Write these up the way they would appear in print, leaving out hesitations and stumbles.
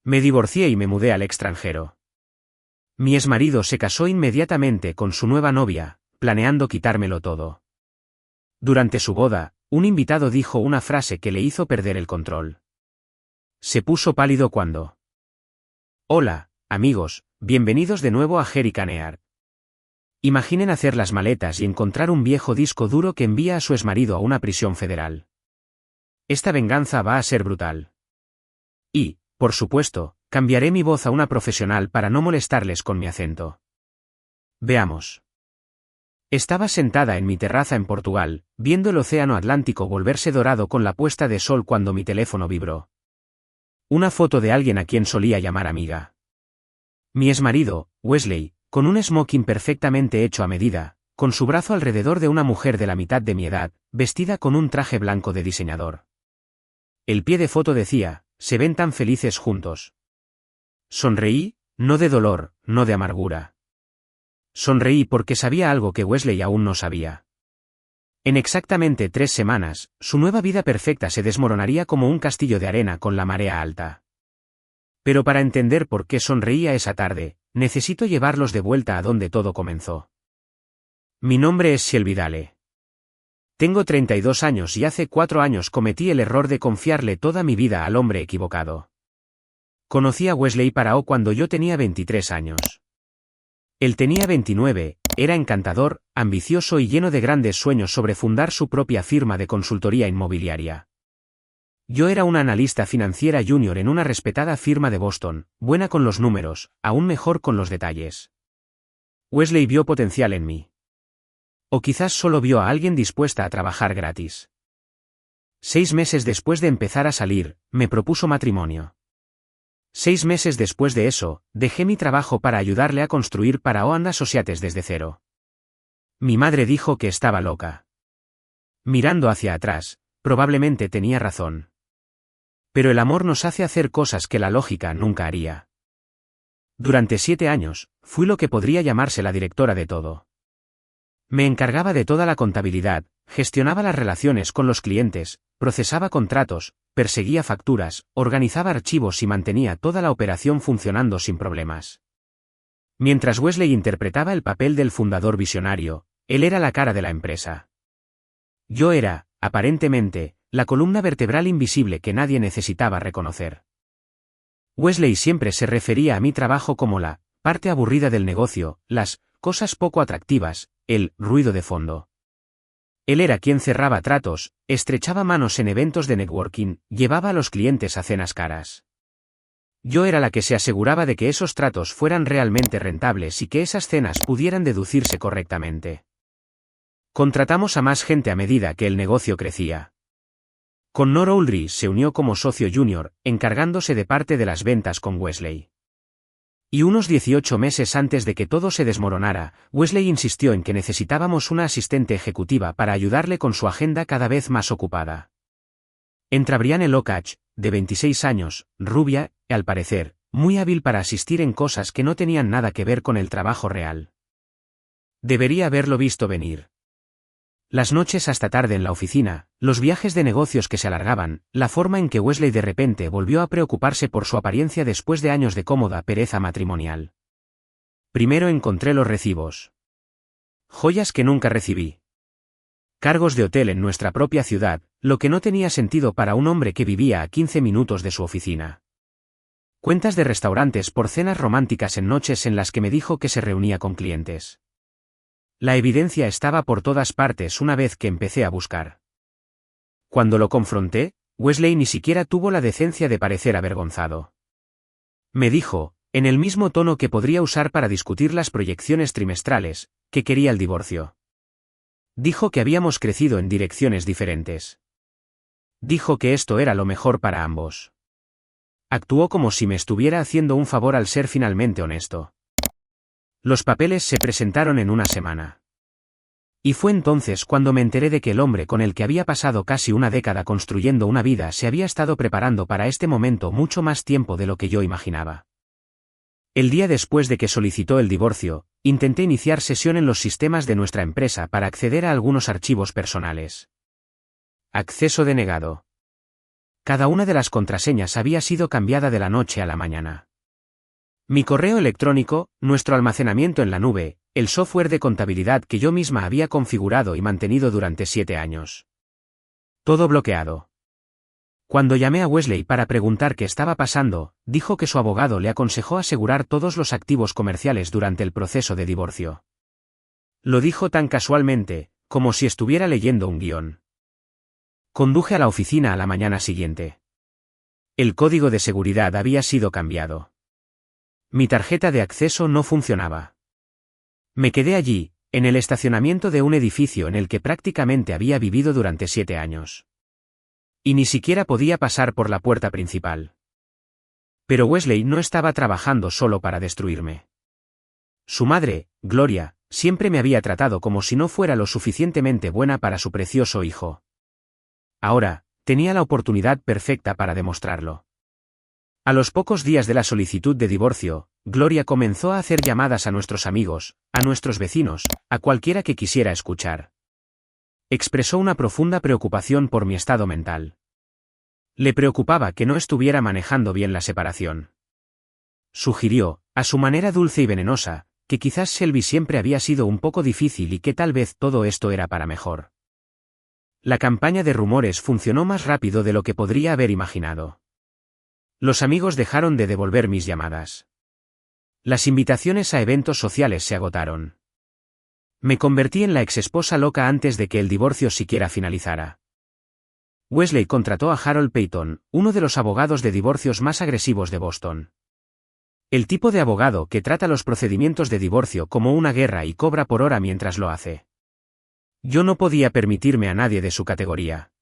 Me divorcié y me mudé al extranjero. Mi exmarido se casó inmediatamente con su nueva novia, planeando quitármelo todo. Durante su boda, un invitado dijo una frase que le hizo perder el control. Se puso pálido cuando... Hola, amigos, bienvenidos de nuevo a Hurricane. Imaginen hacer las maletas y encontrar un viejo disco duro que envía a su exmarido a una prisión federal. Esta venganza va a ser brutal. Y, por supuesto, cambiaré mi voz a una profesional para no molestarles con mi acento. Veamos. Estaba sentada en mi terraza en Portugal, viendo el océano Atlántico volverse dorado con la puesta de sol cuando mi teléfono vibró. Una foto de alguien a quien solía llamar amiga. Mi exmarido, Wesley, con un smoking perfectamente hecho a medida, con su brazo alrededor de una mujer de la mitad de mi edad, vestida con un traje blanco de diseñador. El pie de foto decía, se ven tan felices juntos. Sonreí, no de dolor, no de amargura. Sonreí porque sabía algo que Wesley aún no sabía. En exactamente 3 semanas, su nueva vida perfecta se desmoronaría como un castillo de arena con la marea alta. Pero para entender por qué sonreía esa tarde, necesito llevarlos de vuelta a donde todo comenzó. Mi nombre es Shelby Dale. Tengo 32 años y hace 4 años cometí el error de confiarle toda mi vida al hombre equivocado. Conocí a Wesley Parao cuando yo tenía 23 años. Él tenía 29, era encantador, ambicioso y lleno de grandes sueños sobre fundar su propia firma de consultoría inmobiliaria. Yo era una analista financiera junior en una respetada firma de Boston, buena con los números, aún mejor con los detalles. Wesley vio potencial en mí. O quizás solo vio a alguien dispuesta a trabajar gratis. 6 meses después de empezar a salir, me propuso matrimonio. 6 meses después de eso, dejé mi trabajo para ayudarle a construir Parao & Associates desde cero. Mi madre dijo que estaba loca. Mirando hacia atrás, probablemente tenía razón. Pero el amor nos hace hacer cosas que la lógica nunca haría. Durante 7 años, fui lo que podría llamarse la directora de todo. Me encargaba de toda la contabilidad, gestionaba las relaciones con los clientes, procesaba contratos, perseguía facturas, organizaba archivos y mantenía toda la operación funcionando sin problemas. Mientras Wesley interpretaba el papel del fundador visionario, él era la cara de la empresa. Yo era, aparentemente, la columna vertebral invisible que nadie necesitaba reconocer. Wesley siempre se refería a mi trabajo como la parte aburrida del negocio, las cosas poco atractivas, el ruido de fondo. Él era quien cerraba tratos, estrechaba manos en eventos de networking, llevaba a los clientes a cenas caras. Yo era la que se aseguraba de que esos tratos fueran realmente rentables y que esas cenas pudieran deducirse correctamente. Contratamos a más gente a medida que el negocio crecía. Connor Aldridge se unió como socio junior, encargándose de parte de las ventas con Wesley. Y unos 18 meses antes de que todo se desmoronara, Wesley insistió en que necesitábamos una asistente ejecutiva para ayudarle con su agenda cada vez más ocupada. Entra Brianne Lokach, de 26 años, rubia, y al parecer, muy hábil para asistir en cosas que no tenían nada que ver con el trabajo real. Debería haberlo visto venir. Las noches hasta tarde en la oficina, los viajes de negocios que se alargaban, la forma en que Wesley de repente volvió a preocuparse por su apariencia después de años de cómoda pereza matrimonial. Primero encontré los recibos. Joyas que nunca recibí. Cargos de hotel en nuestra propia ciudad, lo que no tenía sentido para un hombre que vivía a 15 minutos de su oficina. Cuentas de restaurantes por cenas románticas en noches en las que me dijo que se reunía con clientes. La evidencia estaba por todas partes una vez que empecé a buscar. Cuando lo confronté, Wesley ni siquiera tuvo la decencia de parecer avergonzado. Me dijo, en el mismo tono que podría usar para discutir las proyecciones trimestrales, que quería el divorcio. Dijo que habíamos crecido en direcciones diferentes. Dijo que esto era lo mejor para ambos. Actuó como si me estuviera haciendo un favor al ser finalmente honesto. Los papeles se presentaron en una semana. Y fue entonces cuando me enteré de que el hombre con el que había pasado casi una década construyendo una vida se había estado preparando para este momento mucho más tiempo de lo que yo imaginaba. El día después de que solicitó el divorcio, intenté iniciar sesión en los sistemas de nuestra empresa para acceder a algunos archivos personales. Acceso denegado. cada una de las contraseñas había sido cambiada de la noche a la mañana. Mi correo electrónico, nuestro almacenamiento en la nube, el software de contabilidad que yo misma había configurado y mantenido durante 7 años. Todo bloqueado. Cuando llamé a Wesley para preguntar qué estaba pasando, dijo que su abogado le aconsejó asegurar todos los activos comerciales durante el proceso de divorcio. Lo dijo tan casualmente, como si estuviera leyendo un guión. Conduje a la oficina a la mañana siguiente. El código de seguridad había sido cambiado. Mi tarjeta de acceso no funcionaba. Me quedé allí, en el estacionamiento de un edificio en el que prácticamente había vivido durante 7 años. Y ni siquiera podía pasar por la puerta principal. Pero Wesley no estaba trabajando solo para destruirme. Su madre, Gloria, siempre me había tratado como si no fuera lo suficientemente buena para su precioso hijo. Ahora, tenía la oportunidad perfecta para demostrarlo. A los pocos días de la solicitud de divorcio, Gloria comenzó a hacer llamadas a nuestros amigos, a nuestros vecinos, a cualquiera que quisiera escuchar. Expresó una profunda preocupación por mi estado mental. Le preocupaba que no estuviera manejando bien la separación. Sugirió, a su manera dulce y venenosa, que quizás Shelby siempre había sido un poco difícil y que tal vez todo esto era para mejor. La campaña de rumores funcionó más rápido de lo que podría haber imaginado. Los amigos dejaron de devolver mis llamadas. Las invitaciones a eventos sociales se agotaron. Me convertí en la exesposa loca antes de que el divorcio siquiera finalizara. Wesley contrató a Harold Payton, uno de los abogados de divorcios más agresivos de Boston. El tipo de abogado que trata los procedimientos de divorcio como una guerra y cobra por hora mientras lo hace. Yo no podía permitirme a nadie de su categoría.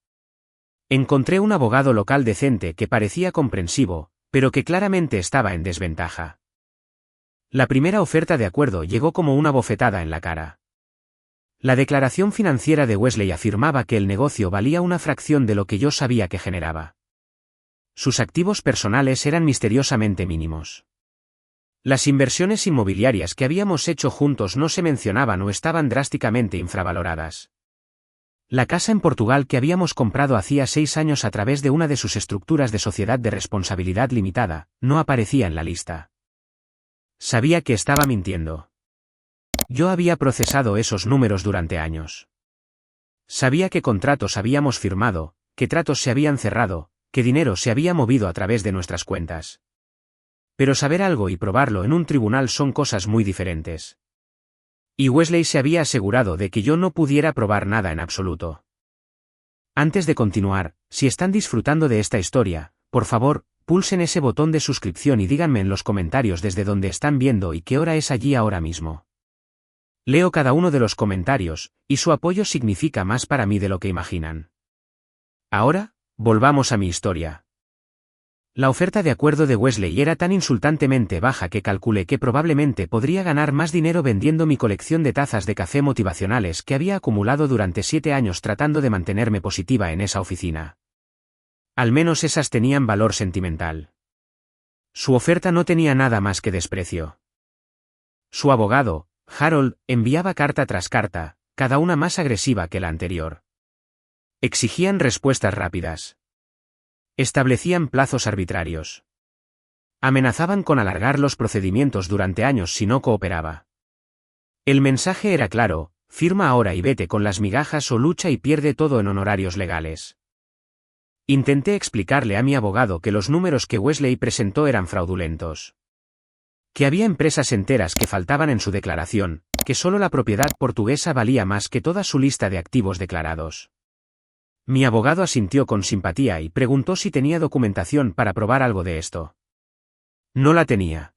Encontré un abogado local decente que parecía comprensivo, pero que claramente estaba en desventaja. La primera oferta de acuerdo llegó como una bofetada en la cara. La declaración financiera de Wesley afirmaba que el negocio valía una fracción de lo que yo sabía que generaba. Sus activos personales eran misteriosamente mínimos. Las inversiones inmobiliarias que habíamos hecho juntos no se mencionaban o estaban drásticamente infravaloradas. La casa en Portugal que habíamos comprado hacía 6 años a través de una de sus estructuras de sociedad de responsabilidad limitada, no aparecía en la lista. Sabía que estaba mintiendo. Yo había procesado esos números durante años. Sabía qué contratos habíamos firmado, qué tratos se habían cerrado, qué dinero se había movido a través de nuestras cuentas. Pero saber algo y probarlo en un tribunal son cosas muy diferentes. Y Wesley se había asegurado de que yo no pudiera probar nada en absoluto. Antes de continuar, si están disfrutando de esta historia, por favor, pulsen ese botón de suscripción y díganme en los comentarios desde dónde están viendo y qué hora es allí ahora mismo. Leo cada uno de los comentarios, y su apoyo significa más para mí de lo que imaginan. Ahora, volvamos a mi historia. La oferta de acuerdo de Wesley era tan insultantemente baja que calculé que probablemente podría ganar más dinero vendiendo mi colección de tazas de café motivacionales que había acumulado durante 7 años tratando de mantenerme positiva en esa oficina. Al menos esas tenían valor sentimental. Su oferta no tenía nada más que desprecio. Su abogado, Harold, enviaba carta tras carta, cada una más agresiva que la anterior. Exigían respuestas rápidas. Establecían plazos arbitrarios. Amenazaban con alargar los procedimientos durante años si no cooperaba. El mensaje era claro: firma ahora y vete con las migajas o lucha y pierde todo en honorarios legales. Intenté explicarle a mi abogado que los números que Wesley presentó eran fraudulentos. Que había empresas enteras que faltaban en su declaración, que solo la propiedad portuguesa valía más que toda su lista de activos declarados. Mi abogado asintió con simpatía y preguntó si tenía documentación para probar algo de esto. No la tenía.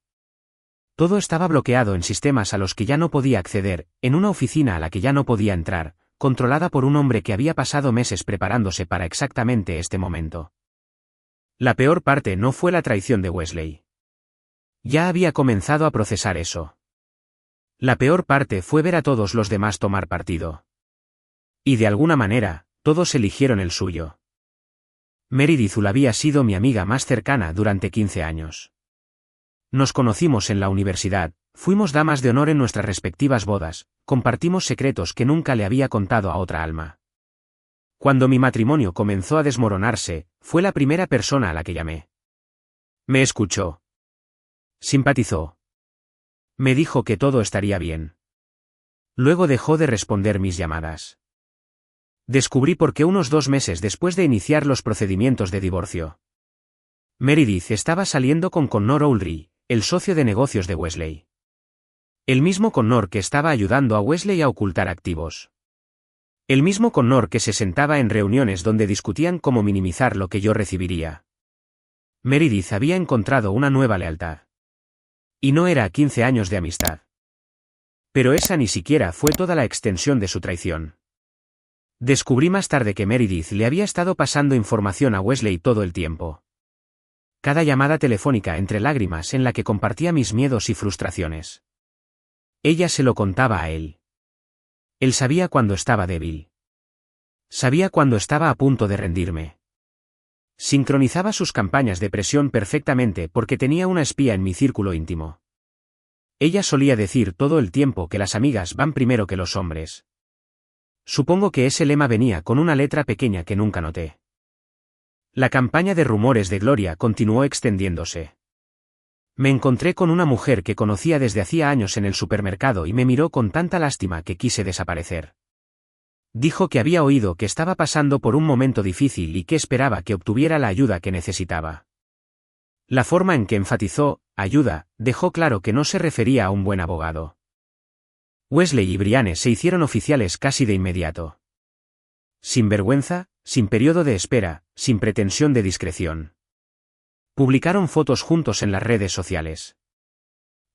Todo estaba bloqueado en sistemas a los que ya no podía acceder, en una oficina a la que ya no podía entrar, controlada por un hombre que había pasado meses preparándose para exactamente este momento. La peor parte no fue la traición de Wesley. Ya había comenzado a procesar eso. La peor parte fue ver a todos los demás tomar partido. Y de alguna manera, todos eligieron el suyo. Meredith había sido mi amiga más cercana durante 15 años. Nos conocimos en la universidad, fuimos damas de honor en nuestras respectivas bodas, compartimos secretos que nunca le había contado a otra alma. Cuando mi matrimonio comenzó a desmoronarse, fue la primera persona a la que llamé. Me escuchó. Simpatizó. Me dijo que todo estaría bien. Luego dejó de responder mis llamadas. Descubrí por qué unos 2 meses después de iniciar los procedimientos de divorcio, Meredith estaba saliendo con Connor O'Leary, el socio de negocios de Wesley. El mismo Connor que estaba ayudando a Wesley a ocultar activos. El mismo Connor que se sentaba en reuniones donde discutían cómo minimizar lo que yo recibiría. Meredith había encontrado una nueva lealtad. Y no era 15 años de amistad. Pero esa ni siquiera fue toda la extensión de su traición. Descubrí más tarde que Meredith le había estado pasando información a Wesley todo el tiempo. Cada llamada telefónica entre lágrimas en la que compartía mis miedos y frustraciones. Ella se lo contaba a él. Él sabía cuando estaba débil. Sabía cuando estaba a punto de rendirme. Sincronizaba sus campañas de presión perfectamente porque tenía una espía en mi círculo íntimo. Ella solía decir todo el tiempo que las amigas van primero que los hombres. Supongo que ese lema venía con una letra pequeña que nunca noté. La campaña de rumores de Gloria continuó extendiéndose. Me encontré con una mujer que conocía desde hacía años en el supermercado y me miró con tanta lástima que quise desaparecer. Dijo que había oído que estaba pasando por un momento difícil y que esperaba que obtuviera la ayuda que necesitaba. La forma en que enfatizó ayuda dejó claro que no se refería a un buen abogado. Wesley y Brianne se hicieron oficiales casi de inmediato. Sin vergüenza, sin periodo de espera, sin pretensión de discreción. Publicaron fotos juntos en las redes sociales.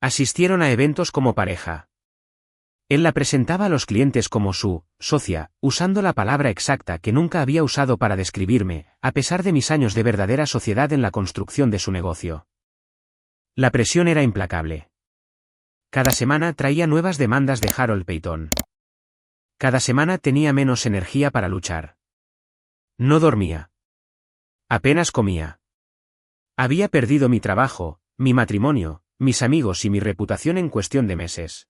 Asistieron a eventos como pareja. Él la presentaba a los clientes como su socia, usando la palabra exacta que nunca había usado para describirme, a pesar de mis años de verdadera sociedad en la construcción de su negocio. La presión era implacable. Cada semana traía nuevas demandas de Harold Payton. Cada semana tenía menos energía para luchar. No dormía. Apenas comía. Había perdido mi trabajo, mi matrimonio, mis amigos y mi reputación en cuestión de meses.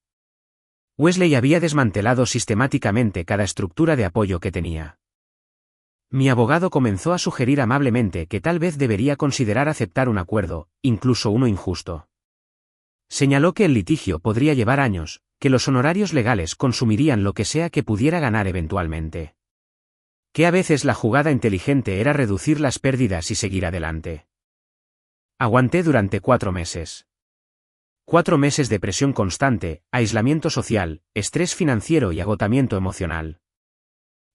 Wesley había desmantelado sistemáticamente cada estructura de apoyo que tenía. Mi abogado comenzó a sugerir amablemente que tal vez debería considerar aceptar un acuerdo, incluso uno injusto. Señaló que el litigio podría llevar años, que los honorarios legales consumirían lo que sea que pudiera ganar eventualmente. Que a veces la jugada inteligente era reducir las pérdidas y seguir adelante. Aguanté durante 4 meses. 4 meses de presión constante, aislamiento social, estrés financiero y agotamiento emocional.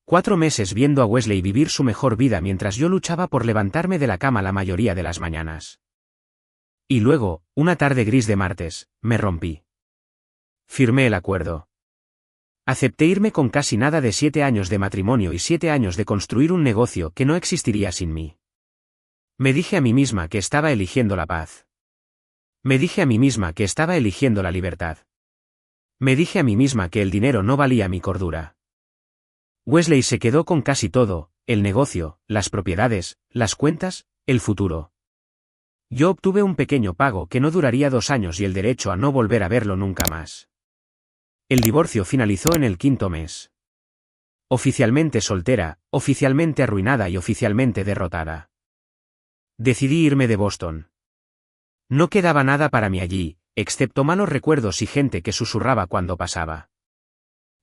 4 meses viendo a Wesley vivir su mejor vida mientras yo luchaba por levantarme de la cama la mayoría de las mañanas. Y luego, una tarde gris de martes, me rompí. Firmé el acuerdo. Acepté irme con casi nada de 7 años de matrimonio y 7 años de construir un negocio que no existiría sin mí. Me dije a mí misma que estaba eligiendo la paz. Me dije a mí misma que estaba eligiendo la libertad. Me dije a mí misma que el dinero no valía mi cordura. Wesley se quedó con casi todo, el negocio, las propiedades, las cuentas, el futuro. Yo obtuve un pequeño pago que no duraría 2 años y el derecho a no volver a verlo nunca más. El divorcio finalizó en el 5.º mes. Oficialmente soltera, oficialmente arruinada y oficialmente derrotada. Decidí irme de Boston. No quedaba nada para mí allí, excepto malos recuerdos y gente que susurraba cuando pasaba.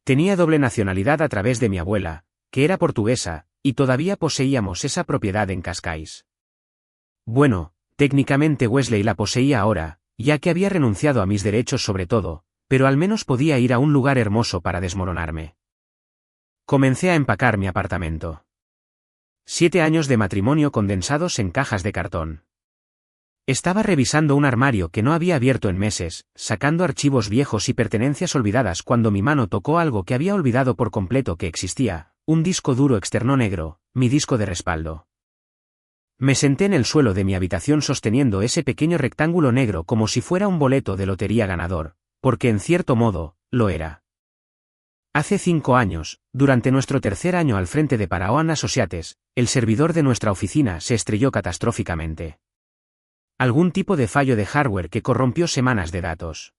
Tenía doble nacionalidad a través de mi abuela, que era portuguesa, y todavía poseíamos esa propiedad en Cascais. Bueno, técnicamente Wesley la poseía ahora, ya que había renunciado a mis derechos sobre todo, pero al menos podía ir a un lugar hermoso para desmoronarme. Comencé a empacar mi apartamento. 7 años de matrimonio condensados en cajas de cartón. Estaba revisando un armario que no había abierto en meses, sacando archivos viejos y pertenencias olvidadas cuando mi mano tocó algo que había olvidado por completo que existía, un disco duro externo negro, mi disco de respaldo. Me senté en el suelo de mi habitación sosteniendo ese pequeño rectángulo negro como si fuera un boleto de lotería ganador, porque en cierto modo, lo era. Hace 5 años, durante nuestro 3.er año al frente de Paraoan Associates, el servidor de nuestra oficina se estrelló catastróficamente. Algún tipo de fallo de hardware que corrompió semanas de datos.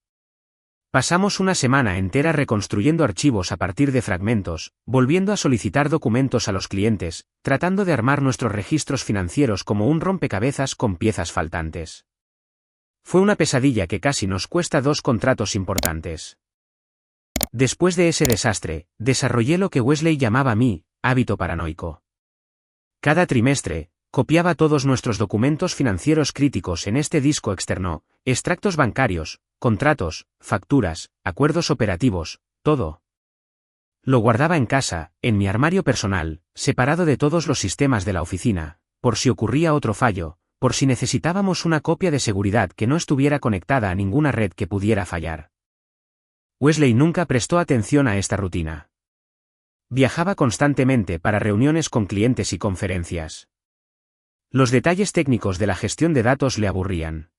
Pasamos una semana entera reconstruyendo archivos a partir de fragmentos, volviendo a solicitar documentos a los clientes, tratando de armar nuestros registros financieros como un rompecabezas con piezas faltantes. Fue una pesadilla que casi nos cuesta 2 contratos importantes. Después de ese desastre, desarrollé lo que Wesley llamaba mi hábito paranoico. Cada trimestre, copiaba todos nuestros documentos financieros críticos en este disco externo, extractos bancarios, contratos, facturas, acuerdos operativos, todo. Lo guardaba en casa, en mi armario personal, separado de todos los sistemas de la oficina, por si ocurría otro fallo, por si necesitábamos una copia de seguridad que no estuviera conectada a ninguna red que pudiera fallar. Wesley nunca prestó atención a esta rutina. Viajaba constantemente para reuniones con clientes y conferencias. Los detalles técnicos de la gestión de datos le aburrían.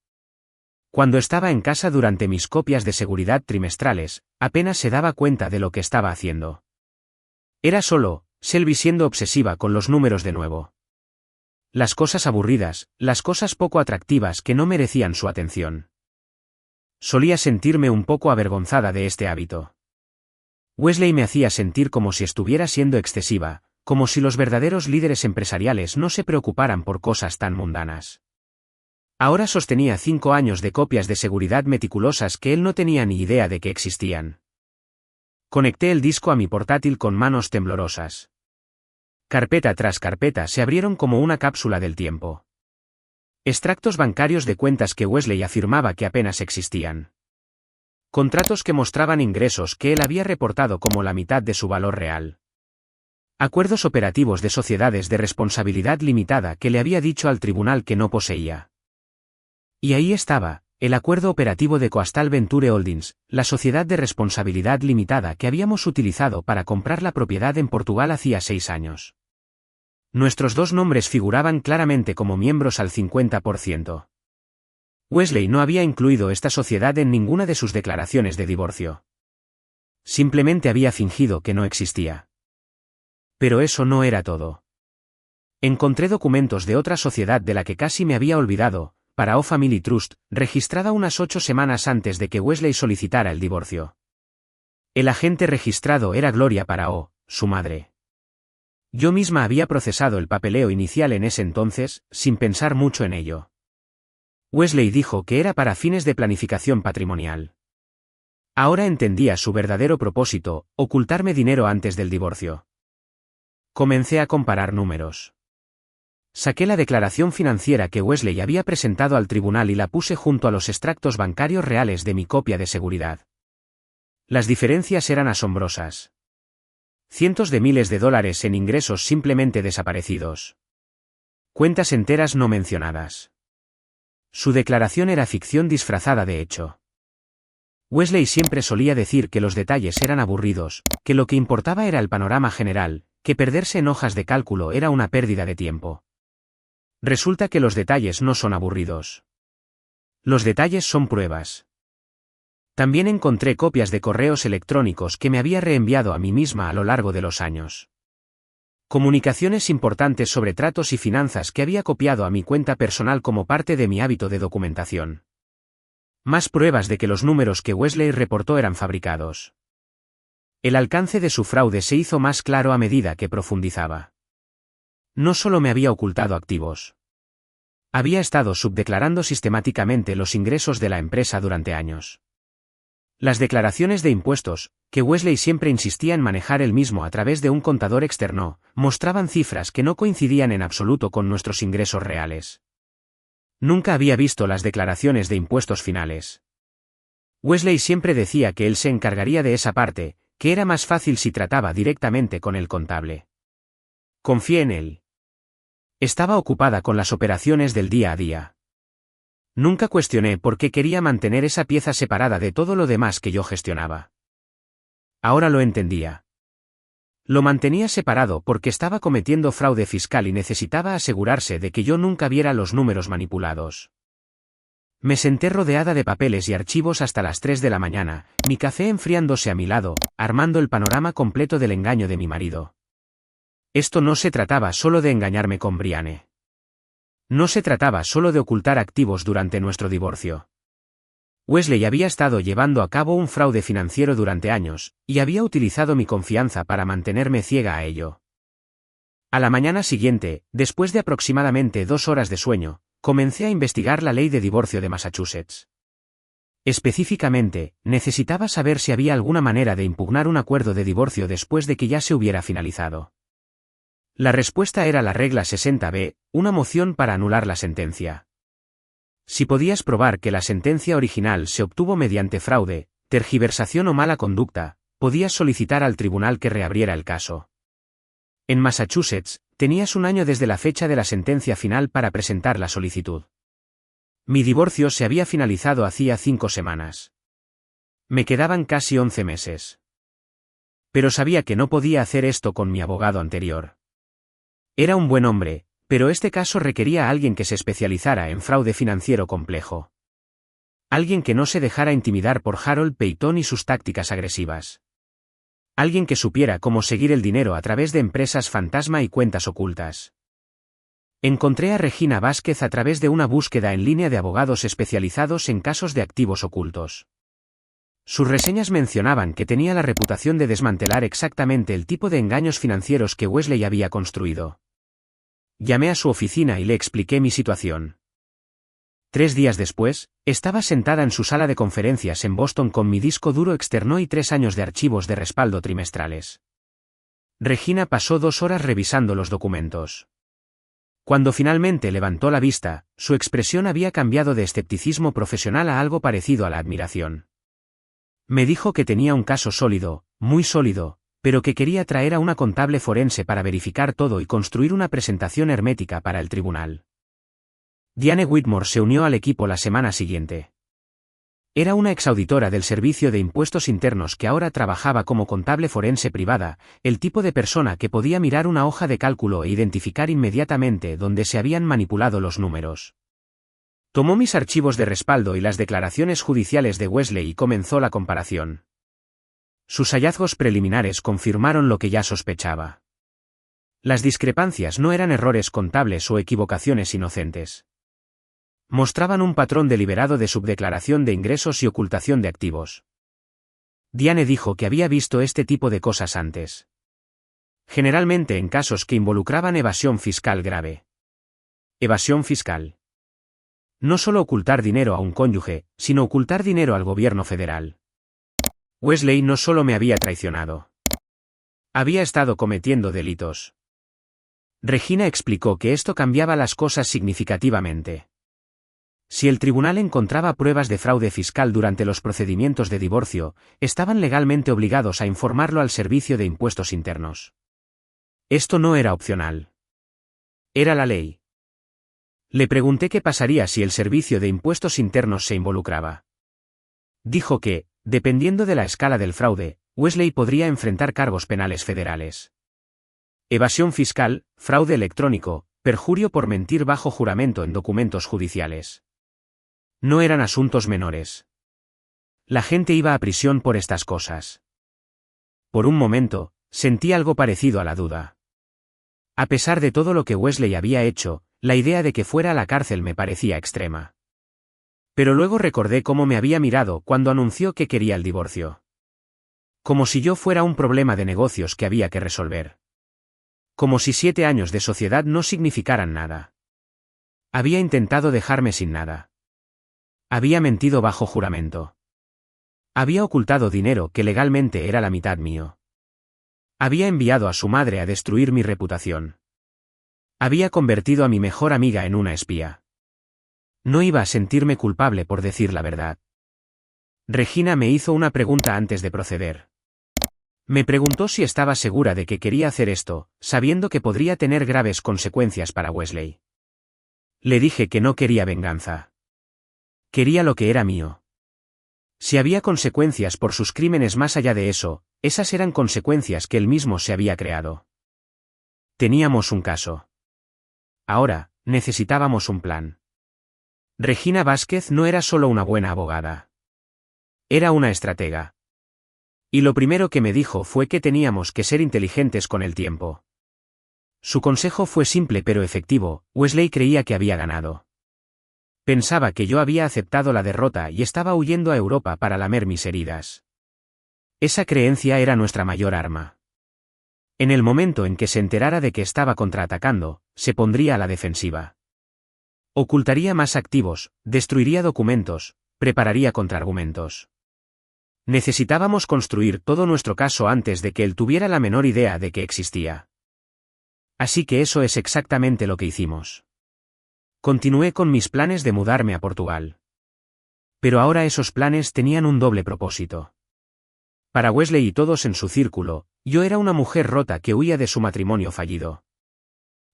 Cuando estaba en casa durante mis copias de seguridad trimestrales, apenas se daba cuenta de lo que estaba haciendo. Era solo Selby siendo obsesiva con los números de nuevo. Las cosas aburridas, las cosas poco atractivas que no merecían su atención. Solía sentirme un poco avergonzada de este hábito. Wesley me hacía sentir como si estuviera siendo excesiva, como si los verdaderos líderes empresariales no se preocuparan por cosas tan mundanas. Ahora sostenía 5 años de copias de seguridad meticulosas que él no tenía ni idea de que existían. Conecté el disco a mi portátil con manos temblorosas. Carpeta tras carpeta se abrieron como una cápsula del tiempo. Extractos bancarios de cuentas que Wesley afirmaba que apenas existían. Contratos que mostraban ingresos que él había reportado como la mitad de su valor real. Acuerdos operativos de sociedades de responsabilidad limitada que le había dicho al tribunal que no poseía. Y ahí estaba, el acuerdo operativo de Coastal Venture Holdings, la sociedad de responsabilidad limitada que habíamos utilizado para comprar la propiedad en Portugal hacía 6 años. Nuestros 2 nombres figuraban claramente como miembros al 50%. Wesley no había incluido esta sociedad en ninguna de sus declaraciones de divorcio. Simplemente había fingido que no existía. Pero eso no era todo. Encontré documentos de otra sociedad de la que casi me había olvidado, para O Family Trust, registrada unas 8 semanas antes de que Wesley solicitara el divorcio. El agente registrado era Gloria Paraó, su madre. Yo misma había procesado el papeleo inicial en ese entonces, sin pensar mucho en ello. Wesley dijo que era para fines de planificación patrimonial. Ahora entendía su verdadero propósito, ocultarme dinero antes del divorcio. Comencé a comparar números. Saqué la declaración financiera que Wesley había presentado al tribunal y la puse junto a los extractos bancarios reales de mi copia de seguridad. Las diferencias eran asombrosas. Cientos de miles de dólares en ingresos simplemente desaparecidos. Cuentas enteras no mencionadas. Su declaración era ficción disfrazada de hecho. Wesley siempre solía decir que los detalles eran aburridos, que lo que importaba era el panorama general, que perderse en hojas de cálculo era una pérdida de tiempo. Resulta que los detalles no son aburridos. Los detalles son pruebas. También encontré copias de correos electrónicos que me había reenviado a mí misma a lo largo de los años. Comunicaciones importantes sobre tratos y finanzas que había copiado a mi cuenta personal como parte de mi hábito de documentación. Más pruebas de que los números que Wesley reportó eran fabricados. El alcance de su fraude se hizo más claro a medida que profundizaba. No solo me había ocultado activos. Había estado subdeclarando sistemáticamente los ingresos de la empresa durante años. Las declaraciones de impuestos, que Wesley siempre insistía en manejar él mismo a través de un contador externo, mostraban cifras que no coincidían en absoluto con nuestros ingresos reales. Nunca había visto las declaraciones de impuestos finales. Wesley siempre decía que él se encargaría de esa parte, que era más fácil si trataba directamente con el contable. Confié en él. Estaba ocupada con las operaciones del día a día. Nunca cuestioné por qué quería mantener esa pieza separada de todo lo demás que yo gestionaba. Ahora lo entendía. Lo mantenía separado porque estaba cometiendo fraude fiscal y necesitaba asegurarse de que yo nunca viera los números manipulados. Me senté rodeada de papeles y archivos hasta las 3 de la mañana, mi café enfriándose a mi lado, armando el panorama completo del engaño de mi marido. Esto no se trataba solo de engañarme con Brianne. No se trataba solo de ocultar activos durante nuestro divorcio. Wesley había estado llevando a cabo un fraude financiero durante años, y había utilizado mi confianza para mantenerme ciega a ello. A la mañana siguiente, después de aproximadamente 2 horas de sueño, comencé a investigar la ley de divorcio de Massachusetts. Específicamente, necesitaba saber si había alguna manera de impugnar un acuerdo de divorcio después de que ya se hubiera finalizado. La respuesta era la regla 60B, una moción para anular la sentencia. Si podías probar que la sentencia original se obtuvo mediante fraude, tergiversación o mala conducta, podías solicitar al tribunal que reabriera el caso. En Massachusetts, tenías 1 año desde la fecha de la sentencia final para presentar la solicitud. Mi divorcio se había finalizado hacía 5 semanas. Me quedaban casi 11 meses. Pero sabía que no podía hacer esto con mi abogado anterior. Era un buen hombre, pero este caso requería a alguien que se especializara en fraude financiero complejo. Alguien que no se dejara intimidar por Harold Peyton y sus tácticas agresivas. Alguien que supiera cómo seguir el dinero a través de empresas fantasma y cuentas ocultas. Encontré a Regina Vázquez a través de una búsqueda en línea de abogados especializados en casos de activos ocultos. Sus reseñas mencionaban que tenía la reputación de desmantelar exactamente el tipo de engaños financieros que Wesley había construido. Llamé a su oficina y le expliqué mi situación. 3 días después, estaba sentada en su sala de conferencias en Boston con mi disco duro externo y 3 años de archivos de respaldo trimestrales. Regina pasó 2 horas revisando los documentos. Cuando finalmente levantó la vista, su expresión había cambiado de escepticismo profesional a algo parecido a la admiración. Me dijo que tenía un caso sólido, muy sólido, pero que quería traer a una contable forense para verificar todo y construir una presentación hermética para el tribunal. Diane Whitmore se unió al equipo la semana siguiente. Era una exauditora del Servicio de Impuestos Internos que ahora trabajaba como contable forense privada, el tipo de persona que podía mirar una hoja de cálculo e identificar inmediatamente dónde se habían manipulado los números. Tomó mis archivos de respaldo y las declaraciones judiciales de Wesley y comenzó la comparación. Sus hallazgos preliminares confirmaron lo que ya sospechaba. Las discrepancias no eran errores contables o equivocaciones inocentes. Mostraban un patrón deliberado de subdeclaración de ingresos y ocultación de activos. Diane dijo que había visto este tipo de cosas antes. Generalmente en casos que involucraban evasión fiscal grave. Evasión fiscal. No solo ocultar dinero a un cónyuge, sino ocultar dinero al gobierno federal. Wesley no solo me había traicionado. Había estado cometiendo delitos. Regina explicó que esto cambiaba las cosas significativamente. Si el tribunal encontraba pruebas de fraude fiscal durante los procedimientos de divorcio, estaban legalmente obligados a informarlo al Servicio de Impuestos Internos. Esto no era opcional. Era la ley. Le pregunté qué pasaría si el Servicio de Impuestos Internos se involucraba. Dijo que, dependiendo de la escala del fraude, Wesley podría enfrentar cargos penales federales. Evasión fiscal, fraude electrónico, perjurio por mentir bajo juramento en documentos judiciales. No eran asuntos menores. La gente iba a prisión por estas cosas. Por un momento, sentí algo parecido a la duda. A pesar de todo lo que Wesley había hecho, la idea de que fuera a la cárcel me parecía extrema. Pero luego recordé cómo me había mirado cuando anunció que quería el divorcio. Como si yo fuera un problema de negocios que había que resolver. Como si 7 años de sociedad no significaran nada. Había intentado dejarme sin nada. Había mentido bajo juramento. Había ocultado dinero que legalmente era la mitad mío. Había enviado a su madre a destruir mi reputación. Había convertido a mi mejor amiga en una espía. No iba a sentirme culpable por decir la verdad. Regina me hizo una pregunta antes de proceder. Me preguntó si estaba segura de que quería hacer esto, sabiendo que podría tener graves consecuencias para Wesley. Le dije que no quería venganza. Quería lo que era mío. Si había consecuencias por sus crímenes más allá de eso, esas eran consecuencias que él mismo se había creado. Teníamos un caso. Ahora, necesitábamos un plan. Regina Vázquez no era solo una buena abogada. Era una estratega. Y lo primero que me dijo fue que teníamos que ser inteligentes con el tiempo. Su consejo fue simple pero efectivo. Wesley creía que había ganado. Pensaba que yo había aceptado la derrota y estaba huyendo a Europa para lamer mis heridas. Esa creencia era nuestra mayor arma. En el momento en que se enterara de que estaba contraatacando, se pondría a la defensiva. Ocultaría más activos, destruiría documentos, prepararía contraargumentos. Necesitábamos construir todo nuestro caso antes de que él tuviera la menor idea de que existía. Así que eso es exactamente lo que hicimos. Continué con mis planes de mudarme a Portugal. Pero ahora esos planes tenían un doble propósito. Para Wesley y todos en su círculo, yo era una mujer rota que huía de su matrimonio fallido.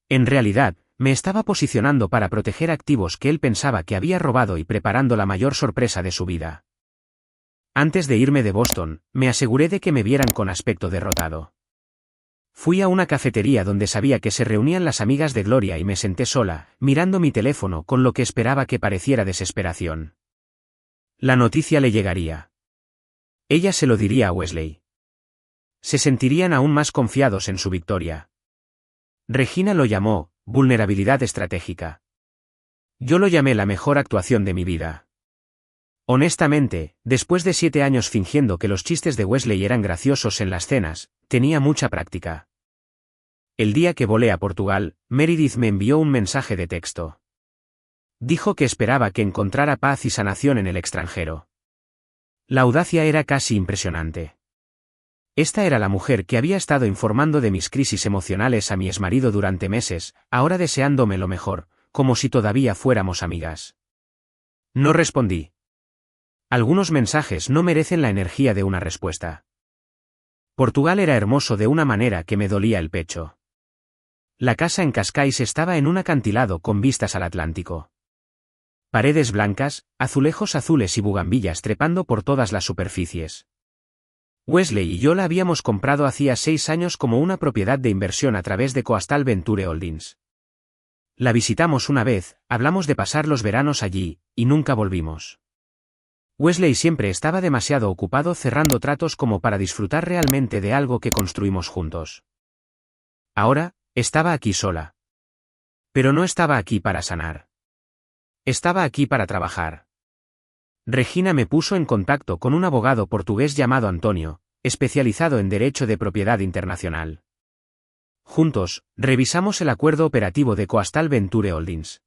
En realidad, me estaba posicionando para proteger activos que él pensaba que había robado y preparando la mayor sorpresa de su vida. Antes de irme de Boston, me aseguré de que me vieran con aspecto derrotado. Fui a una cafetería donde sabía que se reunían las amigas de Gloria y me senté sola, mirando mi teléfono con lo que esperaba que pareciera desesperación. La noticia le llegaría. Ella se lo diría a Wesley. Se sentirían aún más confiados en su victoria. Regina lo llamó vulnerabilidad estratégica. Yo lo llamé la mejor actuación de mi vida. Honestamente, después de 7 años fingiendo que los chistes de Wesley eran graciosos en las cenas, tenía mucha práctica. El día que volé a Portugal, Meredith me envió un mensaje de texto. Dijo que esperaba que encontrara paz y sanación en el extranjero. La audacia era casi impresionante. Esta era la mujer que había estado informando de mis crisis emocionales a mi exmarido durante meses, ahora deseándome lo mejor, como si todavía fuéramos amigas. No respondí. Algunos mensajes no merecen la energía de una respuesta. Portugal era hermoso de una manera que me dolía el pecho. La casa en Cascais estaba en un acantilado con vistas al Atlántico. Paredes blancas, azulejos azules y bugambillas trepando por todas las superficies. Wesley y yo la habíamos comprado hacía 6 años como una propiedad de inversión a través de Coastal Venture Holdings. La visitamos una vez, hablamos de pasar los veranos allí, y nunca volvimos. Wesley siempre estaba demasiado ocupado cerrando tratos como para disfrutar realmente de algo que construimos juntos. Ahora, estaba aquí sola. Pero no estaba aquí para sanar. Estaba aquí para trabajar. Regina me puso en contacto con un abogado portugués llamado Antonio, especializado en derecho de propiedad internacional. Juntos, revisamos el acuerdo operativo de Coastal Venture Holdings.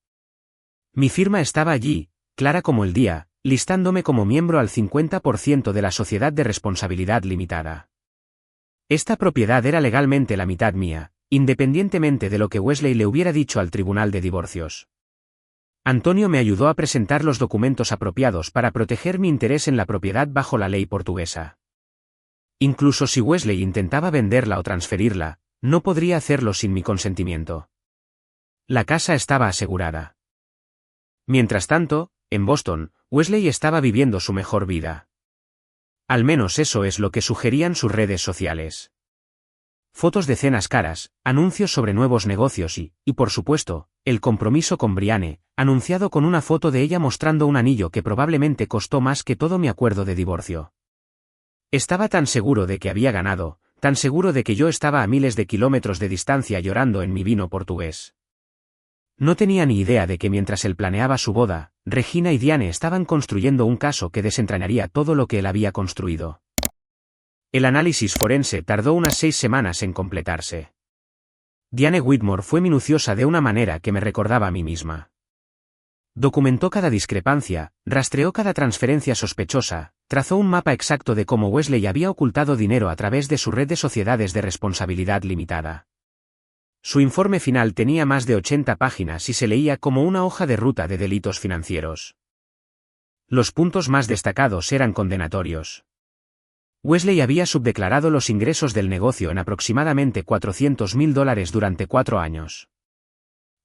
Mi firma estaba allí, clara como el día, listándome como miembro al 50% de la sociedad de responsabilidad limitada. Esta propiedad era legalmente la mitad mía, independientemente de lo que Wesley le hubiera dicho al tribunal de divorcios. Antonio me ayudó a presentar los documentos apropiados para proteger mi interés en la propiedad bajo la ley portuguesa. Incluso si Wesley intentaba venderla o transferirla, no podría hacerlo sin mi consentimiento. La casa estaba asegurada. Mientras tanto, en Boston, Wesley estaba viviendo su mejor vida. Al menos eso es lo que sugerían sus redes sociales. Fotos de cenas caras, anuncios sobre nuevos negocios y, por supuesto, el compromiso con Brianne, anunciado con una foto de ella mostrando un anillo que probablemente costó más que todo mi acuerdo de divorcio. Estaba tan seguro de que había ganado, tan seguro de que yo estaba a miles de kilómetros de distancia llorando en mi vino portugués. No tenía ni idea de que mientras él planeaba su boda, Regina y Diane estaban construyendo un caso que desentrañaría todo lo que él había construido. El análisis forense tardó unas 6 semanas en completarse. Diane Whitmore fue minuciosa de una manera que me recordaba a mí misma. Documentó cada discrepancia, rastreó cada transferencia sospechosa, trazó un mapa exacto de cómo Wesley había ocultado dinero a través de su red de sociedades de responsabilidad limitada. Su informe final tenía más de 80 páginas y se leía como una hoja de ruta de delitos financieros. Los puntos más destacados eran condenatorios. Wesley había subdeclarado los ingresos del negocio en aproximadamente $400.000 durante 4 años.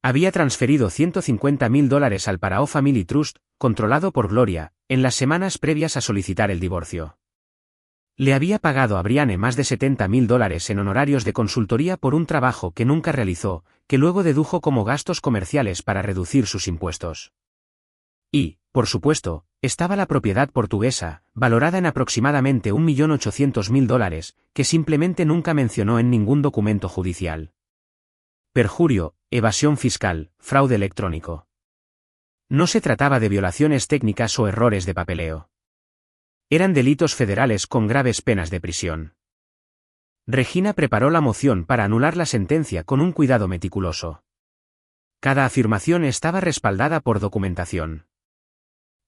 Había transferido $150.000 al Parao Family Trust, controlado por Gloria, en las semanas previas a solicitar el divorcio. Le había pagado a Brianne más de $70.000 en honorarios de consultoría por un trabajo que nunca realizó, que luego dedujo como gastos comerciales para reducir sus impuestos. Y, por supuesto, estaba la propiedad portuguesa, valorada en aproximadamente $1.800.000, que simplemente nunca mencionó en ningún documento judicial. Perjurio, evasión fiscal, fraude electrónico. No se trataba de violaciones técnicas o errores de papeleo. Eran delitos federales con graves penas de prisión. Regina preparó la moción para anular la sentencia con un cuidado meticuloso. Cada afirmación estaba respaldada por documentación.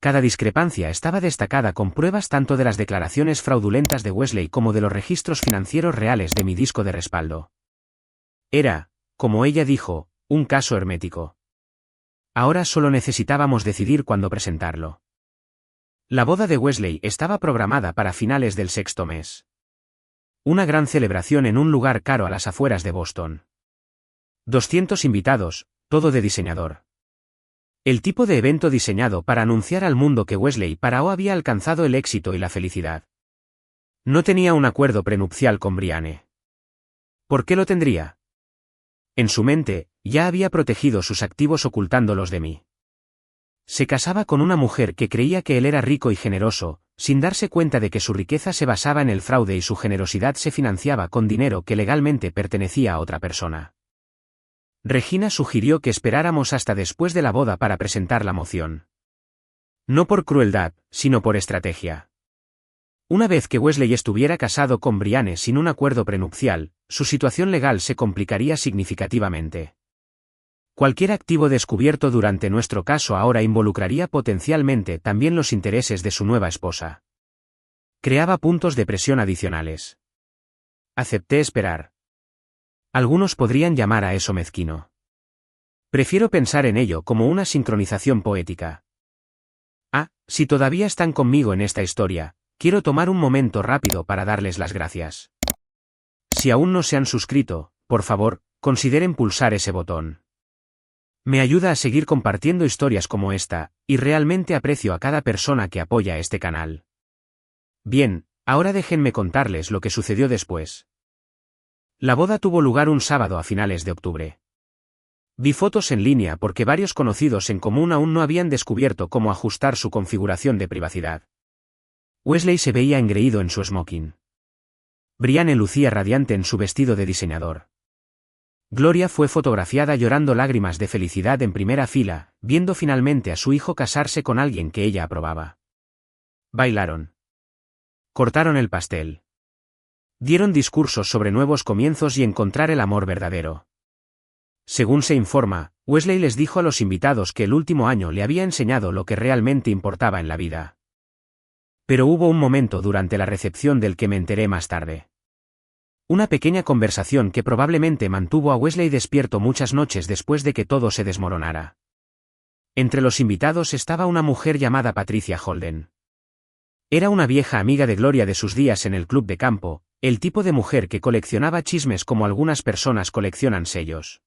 Cada discrepancia estaba destacada con pruebas tanto de las declaraciones fraudulentas de Wesley como de los registros financieros reales de mi disco de respaldo. Era, como ella dijo, un caso hermético. Ahora solo necesitábamos decidir cuándo presentarlo. La boda de Wesley estaba programada para finales del sexto mes. Una gran celebración en un lugar caro a las afueras de Boston. 200 invitados, todo de diseñador. El tipo de evento diseñado para anunciar al mundo que Wesley Parao había alcanzado el éxito y la felicidad. No tenía un acuerdo prenupcial con Brianne. ¿Por qué lo tendría? En su mente, ya había protegido sus activos ocultándolos de mí. Se casaba con una mujer que creía que él era rico y generoso, sin darse cuenta de que su riqueza se basaba en el fraude y su generosidad se financiaba con dinero que legalmente pertenecía a otra persona. Regina sugirió que esperáramos hasta después de la boda para presentar la moción. No por crueldad, sino por estrategia. Una vez que Wesley estuviera casado con Brianne sin un acuerdo prenupcial, su situación legal se complicaría significativamente. Cualquier activo descubierto durante nuestro caso ahora involucraría potencialmente también los intereses de su nueva esposa. Creaba puntos de presión adicionales. Acepté esperar. Algunos podrían llamar a eso mezquino. Prefiero pensar en ello como una sincronización poética. Si todavía están conmigo en esta historia, quiero tomar un momento rápido para darles las gracias. Si aún no se han suscrito, por favor, consideren pulsar ese botón. Me ayuda a seguir compartiendo historias como esta, y realmente aprecio a cada persona que apoya este canal. Bien, ahora déjenme contarles lo que sucedió después. La boda tuvo lugar un sábado a finales de octubre. Vi fotos en línea porque varios conocidos en común aún no habían descubierto cómo ajustar su configuración de privacidad. Wesley se veía engreído en su smoking. Brianne lucía radiante en su vestido de diseñador. Gloria fue fotografiada llorando lágrimas de felicidad en primera fila, viendo finalmente a su hijo casarse con alguien que ella aprobaba. Bailaron. Cortaron el pastel. Dieron discursos sobre nuevos comienzos y encontrar el amor verdadero. Según se informa, Wesley les dijo a los invitados que el último año le había enseñado lo que realmente importaba en la vida. Pero hubo un momento durante la recepción del que me enteré más tarde. Una pequeña conversación que probablemente mantuvo a Wesley despierto muchas noches después de que todo se desmoronara. Entre los invitados estaba una mujer llamada Patricia Holden. Era una vieja amiga de Gloria de sus días en el club de campo, el tipo de mujer que coleccionaba chismes como algunas personas coleccionan sellos.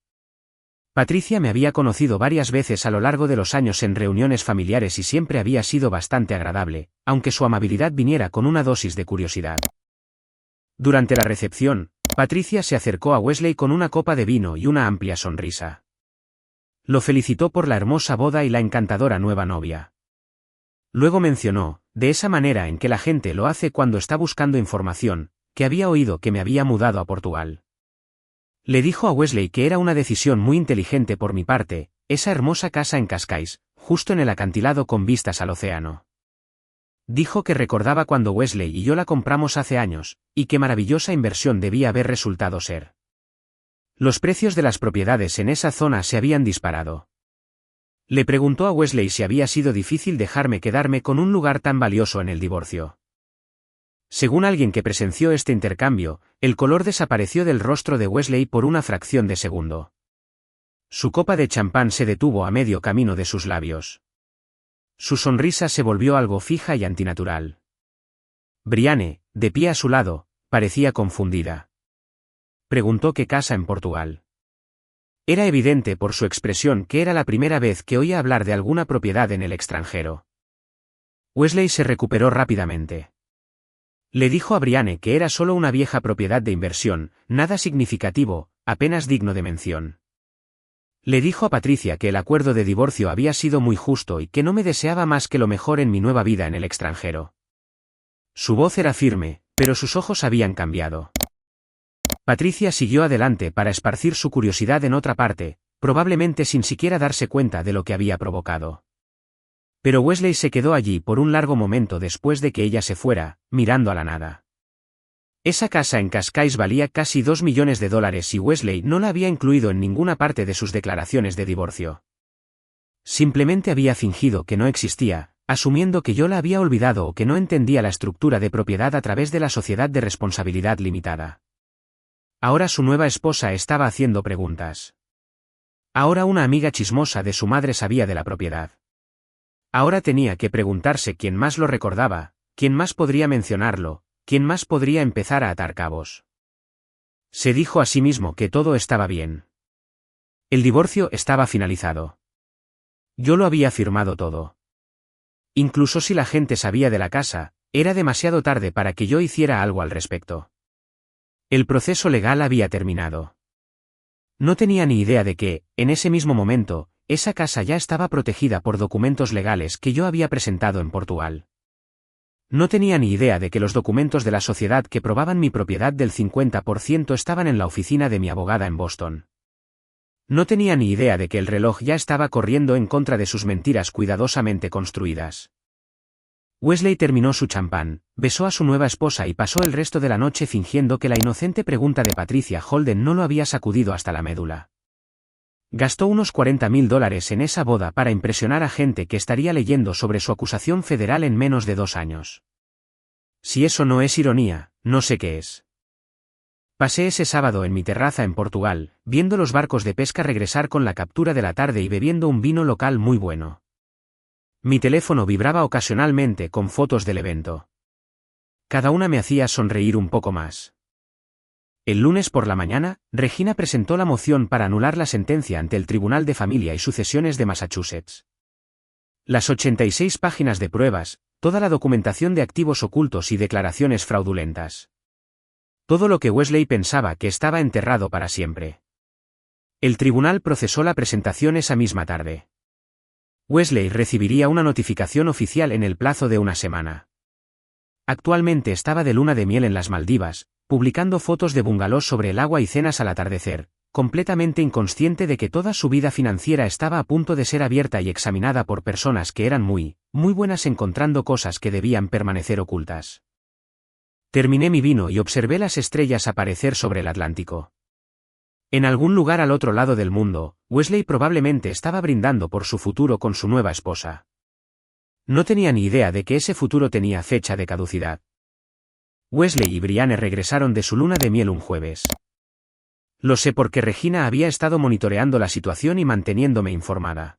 Patricia me había conocido varias veces a lo largo de los años en reuniones familiares y siempre había sido bastante agradable, aunque su amabilidad viniera con una dosis de curiosidad. Durante la recepción, Patricia se acercó a Wesley con una copa de vino y una amplia sonrisa. Lo felicitó por la hermosa boda y la encantadora nueva novia. Luego mencionó, de esa manera en que la gente lo hace cuando está buscando información, que había oído que me había mudado a Portugal. Le dijo a Wesley que era una decisión muy inteligente por mi parte, esa hermosa casa en Cascais, justo en el acantilado con vistas al océano. Dijo que recordaba cuando Wesley y yo la compramos hace años, y qué maravillosa inversión debía haber resultado ser. Los precios de las propiedades en esa zona se habían disparado. Le preguntó a Wesley si había sido difícil dejarme quedarme con un lugar tan valioso en el divorcio. Según alguien que presenció este intercambio, el color desapareció del rostro de Wesley por una fracción de segundo. Su copa de champán se detuvo a medio camino de sus labios. Su sonrisa se volvió algo fija y antinatural. Brianne, de pie a su lado, parecía confundida. Preguntó qué casa en Portugal. Era evidente por su expresión que era la primera vez que oía hablar de alguna propiedad en el extranjero. Wesley se recuperó rápidamente. Le dijo a Brianne que era solo una vieja propiedad de inversión, nada significativo, apenas digno de mención. Le dijo a Patricia que el acuerdo de divorcio había sido muy justo y que no me deseaba más que lo mejor en mi nueva vida en el extranjero. Su voz era firme, pero sus ojos habían cambiado. Patricia siguió adelante para esparcir su curiosidad en otra parte, probablemente sin siquiera darse cuenta de lo que había provocado. Pero Wesley se quedó allí por un largo momento después de que ella se fuera, mirando a la nada. Esa casa en Cascais valía casi $2 millones y Wesley no la había incluido en ninguna parte de sus declaraciones de divorcio. Simplemente había fingido que no existía, asumiendo que yo la había olvidado o que no entendía la estructura de propiedad a través de la sociedad de responsabilidad limitada. Ahora su nueva esposa estaba haciendo preguntas. Ahora una amiga chismosa de su madre sabía de la propiedad. Ahora tenía que preguntarse quién más lo recordaba, quién más podría mencionarlo, quién más podría empezar a atar cabos. Se dijo a sí mismo que todo estaba bien. El divorcio estaba finalizado. Yo lo había firmado todo. Incluso si la gente sabía de la casa, era demasiado tarde para que yo hiciera algo al respecto. El proceso legal había terminado. No tenía ni idea de que, en ese mismo momento, esa casa ya estaba protegida por documentos legales que yo había presentado en Portugal. No tenía ni idea de que los documentos de la sociedad que probaban mi propiedad del 50% estaban en la oficina de mi abogada en Boston. No tenía ni idea de que el reloj ya estaba corriendo en contra de sus mentiras cuidadosamente construidas. Wesley terminó su champán, besó a su nueva esposa y pasó el resto de la noche fingiendo que la inocente pregunta de Patricia Holden no lo había sacudido hasta la médula. Gastó unos $40.000 en esa boda para impresionar a gente que estaría leyendo sobre su acusación federal en menos de 2 años. Si eso no es ironía, no sé qué es. Pasé ese sábado en mi terraza en Portugal, viendo los barcos de pesca regresar con la captura de la tarde y bebiendo un vino local muy bueno. Mi teléfono vibraba ocasionalmente con fotos del evento. Cada una me hacía sonreír un poco más. El lunes por la mañana, Regina presentó la moción para anular la sentencia ante el Tribunal de Familia y Sucesiones de Massachusetts. Las 86 páginas de pruebas, toda la documentación de activos ocultos y declaraciones fraudulentas. Todo lo que Wesley pensaba que estaba enterrado para siempre. El tribunal procesó la presentación esa misma tarde. Wesley recibiría una notificación oficial en el plazo de una semana. Actualmente estaba de luna de miel en las Maldivas, publicando fotos de bungalows sobre el agua y cenas al atardecer, completamente inconsciente de que toda su vida financiera estaba a punto de ser abierta y examinada por personas que eran muy buenas encontrando cosas que debían permanecer ocultas. Terminé mi vino y observé las estrellas aparecer sobre el Atlántico. En algún lugar al otro lado del mundo, Wesley probablemente estaba brindando por su futuro con su nueva esposa. No tenía ni idea de que ese futuro tenía fecha de caducidad. Wesley y Brianne regresaron de su luna de miel un jueves. Lo sé porque Regina había estado monitoreando la situación y manteniéndome informada.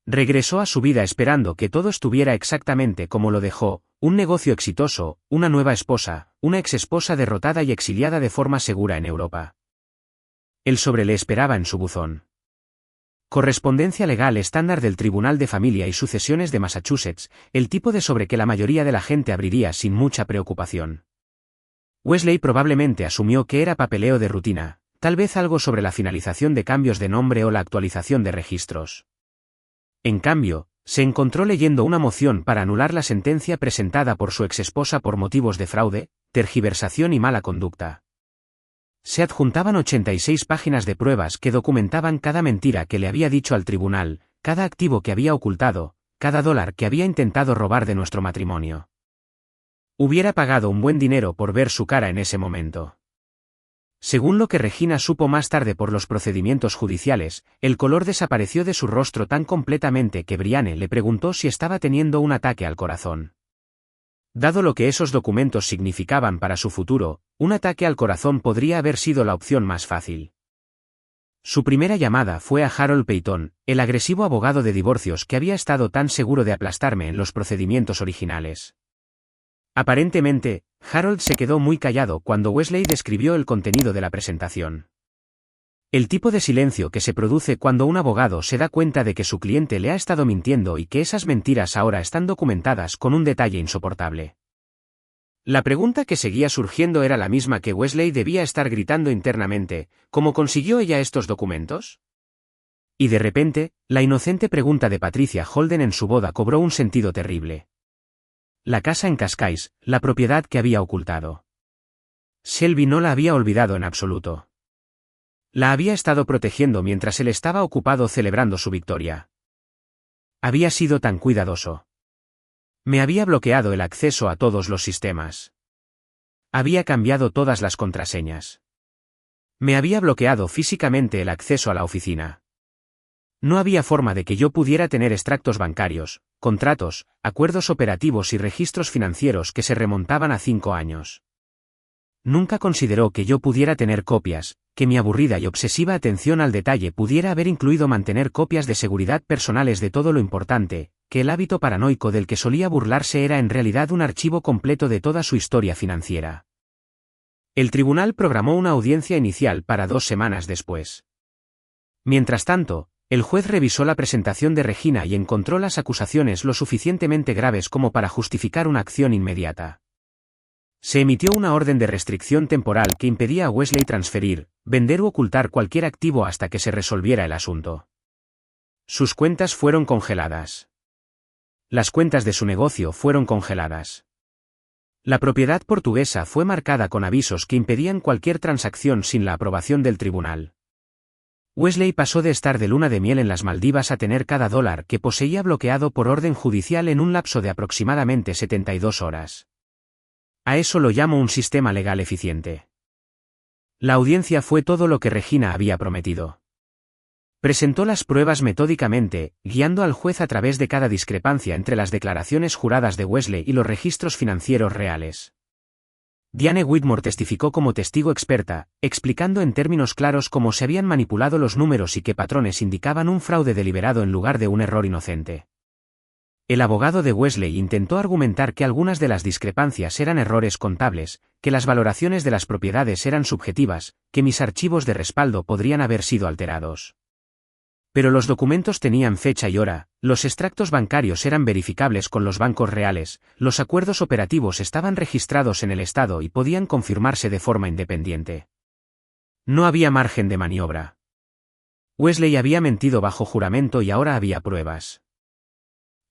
Regresó a su vida esperando que todo estuviera exactamente como lo dejó, un negocio exitoso, una nueva esposa, una exesposa derrotada y exiliada de forma segura en Europa. El sobre le esperaba en su buzón. Correspondencia legal estándar del Tribunal de Familia y Sucesiones de Massachusetts, el tipo de sobre que la mayoría de la gente abriría sin mucha preocupación. Wesley probablemente asumió que era papeleo de rutina, tal vez algo sobre la finalización de cambios de nombre o la actualización de registros. En cambio, se encontró leyendo una moción para anular la sentencia presentada por su exesposa por motivos de fraude, tergiversación y mala conducta. Se adjuntaban 86 páginas de pruebas que documentaban cada mentira que le había dicho al tribunal, cada activo que había ocultado, cada dólar que había intentado robar de nuestro matrimonio. Hubiera pagado un buen dinero por ver su cara en ese momento. Según lo que Regina supo más tarde por los procedimientos judiciales, el color desapareció de su rostro tan completamente que Brianne le preguntó si estaba teniendo un ataque al corazón. Dado lo que esos documentos significaban para su futuro, un ataque al corazón podría haber sido la opción más fácil. Su primera llamada fue a Harold Peyton, el agresivo abogado de divorcios que había estado tan seguro de aplastarme en los procedimientos originales. Aparentemente, Harold se quedó muy callado cuando Wesley describió el contenido de la presentación. El tipo de silencio que se produce cuando un abogado se da cuenta de que su cliente le ha estado mintiendo y que esas mentiras ahora están documentadas con un detalle insoportable. La pregunta que seguía surgiendo era la misma que Wesley debía estar gritando internamente: ¿cómo consiguió ella estos documentos? Y de repente, la inocente pregunta de Patricia Holden en su boda cobró un sentido terrible. La casa en Cascais, la propiedad que había ocultado. Shelby no la había olvidado en absoluto. La había estado protegiendo mientras él estaba ocupado celebrando su victoria. Había sido tan cuidadoso. Me había bloqueado el acceso a todos los sistemas. Había cambiado todas las contraseñas. Me había bloqueado físicamente el acceso a la oficina. No había forma de que yo pudiera tener extractos bancarios, contratos, acuerdos operativos y registros financieros que se remontaban a 5 años. Nunca consideró que yo pudiera tener copias, que mi aburrida y obsesiva atención al detalle pudiera haber incluido mantener copias de seguridad personales de todo lo importante, que el hábito paranoico del que solía burlarse era en realidad un archivo completo de toda su historia financiera. El tribunal programó una audiencia inicial para 2 semanas después. Mientras tanto, el juez revisó la presentación de Regina y encontró las acusaciones lo suficientemente graves como para justificar una acción inmediata. Se emitió una orden de restricción temporal que impedía a Wesley transferir, vender u ocultar cualquier activo hasta que se resolviera el asunto. Sus cuentas fueron congeladas. Las cuentas de su negocio fueron congeladas. La propiedad portuguesa fue marcada con avisos que impedían cualquier transacción sin la aprobación del tribunal. Wesley pasó de estar de luna de miel en las Maldivas a tener cada dólar que poseía bloqueado por orden judicial en un lapso de aproximadamente 72 horas. A eso lo llamo un sistema legal eficiente. La audiencia fue todo lo que Regina había prometido. Presentó las pruebas metódicamente, guiando al juez a través de cada discrepancia entre las declaraciones juradas de Wesley y los registros financieros reales. Diane Whitmore testificó como testigo experta, explicando en términos claros cómo se habían manipulado los números y qué patrones indicaban un fraude deliberado en lugar de un error inocente. El abogado de Wesley intentó argumentar que algunas de las discrepancias eran errores contables, que las valoraciones de las propiedades eran subjetivas, que mis archivos de respaldo podrían haber sido alterados. Pero los documentos tenían fecha y hora, los extractos bancarios eran verificables con los bancos reales, los acuerdos operativos estaban registrados en el Estado y podían confirmarse de forma independiente. No había margen de maniobra. Wesley había mentido bajo juramento y ahora había pruebas.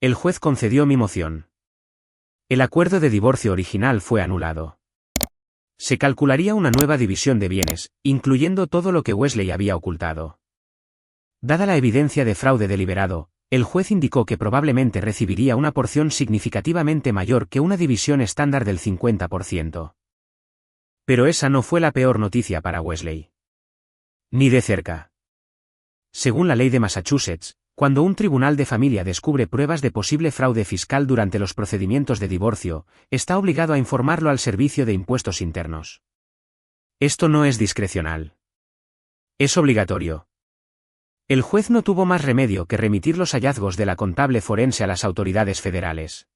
El juez concedió mi moción. El acuerdo de divorcio original fue anulado. Se calcularía una nueva división de bienes, incluyendo todo lo que Wesley había ocultado. Dada la evidencia de fraude deliberado, el juez indicó que probablemente recibiría una porción significativamente mayor que una división estándar del 50%. Pero esa no fue la peor noticia para Wesley. Ni de cerca. Según la ley de Massachusetts, cuando un tribunal de familia descubre pruebas de posible fraude fiscal durante los procedimientos de divorcio, está obligado a informarlo al Servicio de Impuestos Internos. Esto no es discrecional. Es obligatorio. El juez no tuvo más remedio que remitir los hallazgos de la contable forense a las autoridades federales.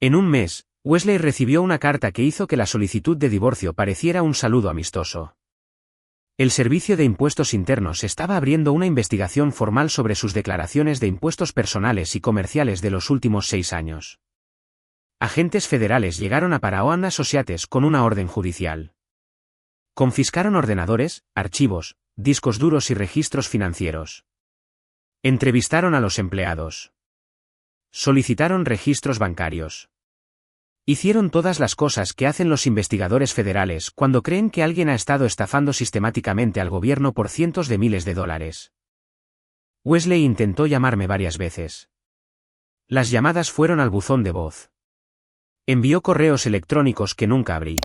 En un mes, Wesley recibió una carta que hizo que la solicitud de divorcio pareciera un saludo amistoso. El Servicio de Impuestos Internos estaba abriendo una investigación formal sobre sus declaraciones de impuestos personales y comerciales de los últimos 6 años. Agentes federales llegaron a Paraoan Associates con una orden judicial. Confiscaron ordenadores, archivos, discos duros y registros financieros. Entrevistaron a los empleados. Solicitaron registros bancarios. Hicieron todas las cosas que hacen los investigadores federales cuando creen que alguien ha estado estafando sistemáticamente al gobierno por cientos de miles de dólares. Wesley intentó llamarme varias veces. Las llamadas fueron al buzón de voz. Envió correos electrónicos que nunca abrí.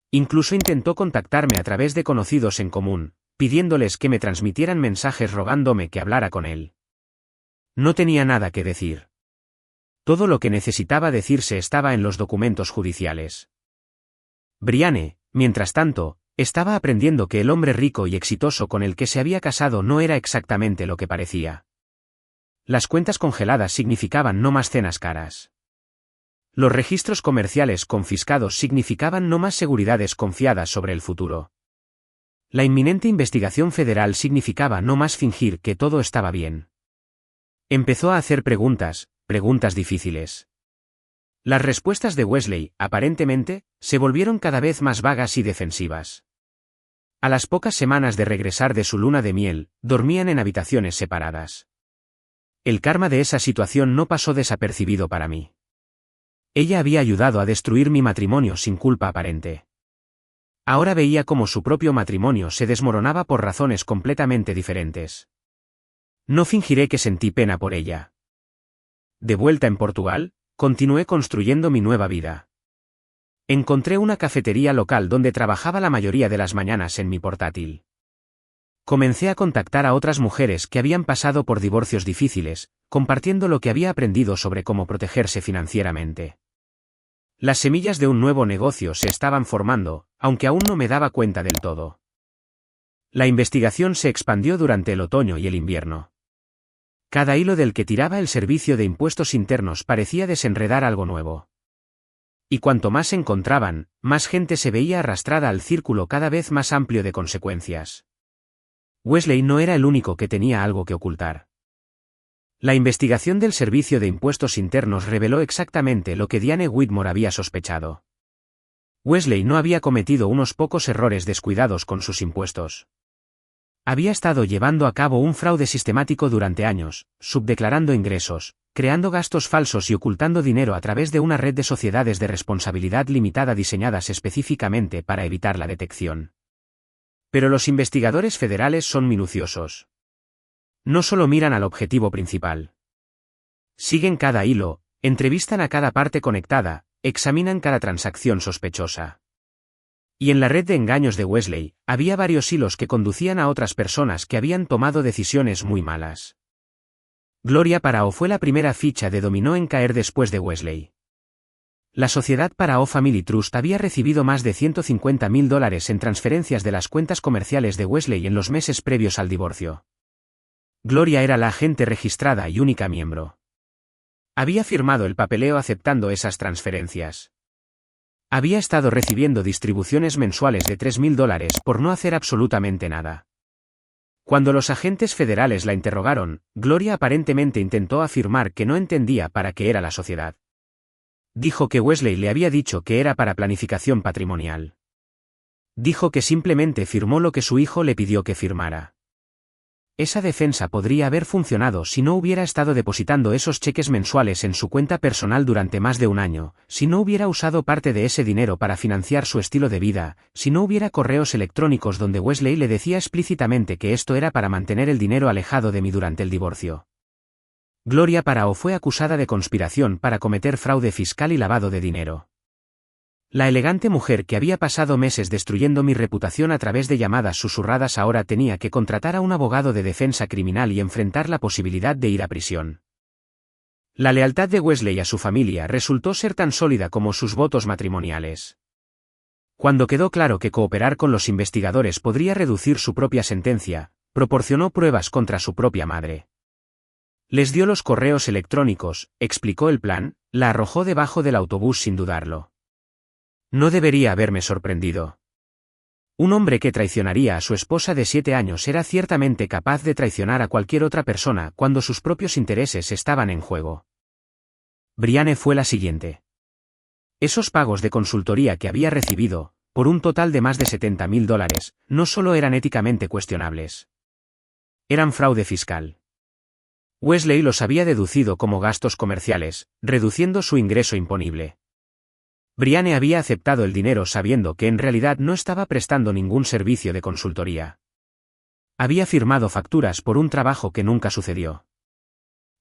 Incluso intentó contactarme a través de conocidos en común, pidiéndoles que me transmitieran mensajes rogándome que hablara con él. No tenía nada que decir. Todo lo que necesitaba decirse estaba en los documentos judiciales. Brianne, mientras tanto, estaba aprendiendo que el hombre rico y exitoso con el que se había casado no era exactamente lo que parecía. Las cuentas congeladas significaban no más cenas caras. Los registros comerciales confiscados significaban no más seguridades confiadas sobre el futuro. La inminente investigación federal significaba no más fingir que todo estaba bien. Empezó a hacer preguntas difíciles. Las respuestas de Wesley, aparentemente, se volvieron cada vez más vagas y defensivas. A las pocas semanas de regresar de su luna de miel, dormían en habitaciones separadas. El karma de esa situación no pasó desapercibido para mí. Ella había ayudado a destruir mi matrimonio sin culpa aparente. Ahora veía cómo su propio matrimonio se desmoronaba por razones completamente diferentes. No fingiré que sentí pena por ella. De vuelta en Portugal, continué construyendo mi nueva vida. Encontré una cafetería local donde trabajaba la mayoría de las mañanas en mi portátil. Comencé a contactar a otras mujeres que habían pasado por divorcios difíciles, compartiendo lo que había aprendido sobre cómo protegerse financieramente. Las semillas de un nuevo negocio se estaban formando, aunque aún no me daba cuenta del todo. La investigación se expandió durante el otoño y el invierno. Cada hilo del que tiraba el Servicio de Impuestos Internos parecía desenredar algo nuevo. Y cuanto más encontraban, más gente se veía arrastrada al círculo cada vez más amplio de consecuencias. Wesley no era el único que tenía algo que ocultar. La investigación del Servicio de Impuestos Internos reveló exactamente lo que Diane Whitmore había sospechado. Wesley no había cometido unos pocos errores descuidados con sus impuestos. Había estado llevando a cabo un fraude sistemático durante años, subdeclarando ingresos, creando gastos falsos y ocultando dinero a través de una red de sociedades de responsabilidad limitada diseñadas específicamente para evitar la detección. Pero los investigadores federales son minuciosos. No solo miran al objetivo principal. Siguen cada hilo, entrevistan a cada parte conectada, examinan cada transacción sospechosa. Y en la red de engaños de Wesley, había varios hilos que conducían a otras personas que habían tomado decisiones muy malas. Gloria Parao fue la primera ficha de dominó en caer después de Wesley. La sociedad Parao Family Trust había recibido más de $150.000 en transferencias de las cuentas comerciales de Wesley en los meses previos al divorcio. Gloria era la agente registrada y única miembro. Había firmado el papeleo aceptando esas transferencias. Había estado recibiendo distribuciones mensuales de $3.000 por no hacer absolutamente nada. Cuando los agentes federales la interrogaron, Gloria aparentemente intentó afirmar que no entendía para qué era la sociedad. Dijo que Wesley le había dicho que era para planificación patrimonial. Dijo que simplemente firmó lo que su hijo le pidió que firmara. Esa defensa podría haber funcionado si no hubiera estado depositando esos cheques mensuales en su cuenta personal durante más de un año, si no hubiera usado parte de ese dinero para financiar su estilo de vida, si no hubiera correos electrónicos donde Wesley le decía explícitamente que esto era para mantener el dinero alejado de mí durante el divorcio. Gloria Parao fue acusada de conspiración para cometer fraude fiscal y lavado de dinero. La elegante mujer que había pasado meses destruyendo mi reputación a través de llamadas susurradas ahora tenía que contratar a un abogado de defensa criminal y enfrentar la posibilidad de ir a prisión. La lealtad de Wesley a su familia resultó ser tan sólida como sus votos matrimoniales. Cuando quedó claro que cooperar con los investigadores podría reducir su propia sentencia, proporcionó pruebas contra su propia madre. Les dio los correos electrónicos, explicó el plan, la arrojó debajo del autobús sin dudarlo. No debería haberme sorprendido. Un hombre que traicionaría a su esposa de 7 años era ciertamente capaz de traicionar a cualquier otra persona cuando sus propios intereses estaban en juego. Brianne fue la siguiente. Esos pagos de consultoría que había recibido, por un total de más de $70.000, no solo eran éticamente cuestionables. Eran fraude fiscal. Wesley los había deducido como gastos comerciales, reduciendo su ingreso imponible. Brianne había aceptado el dinero sabiendo que en realidad no estaba prestando ningún servicio de consultoría. Había firmado facturas por un trabajo que nunca sucedió.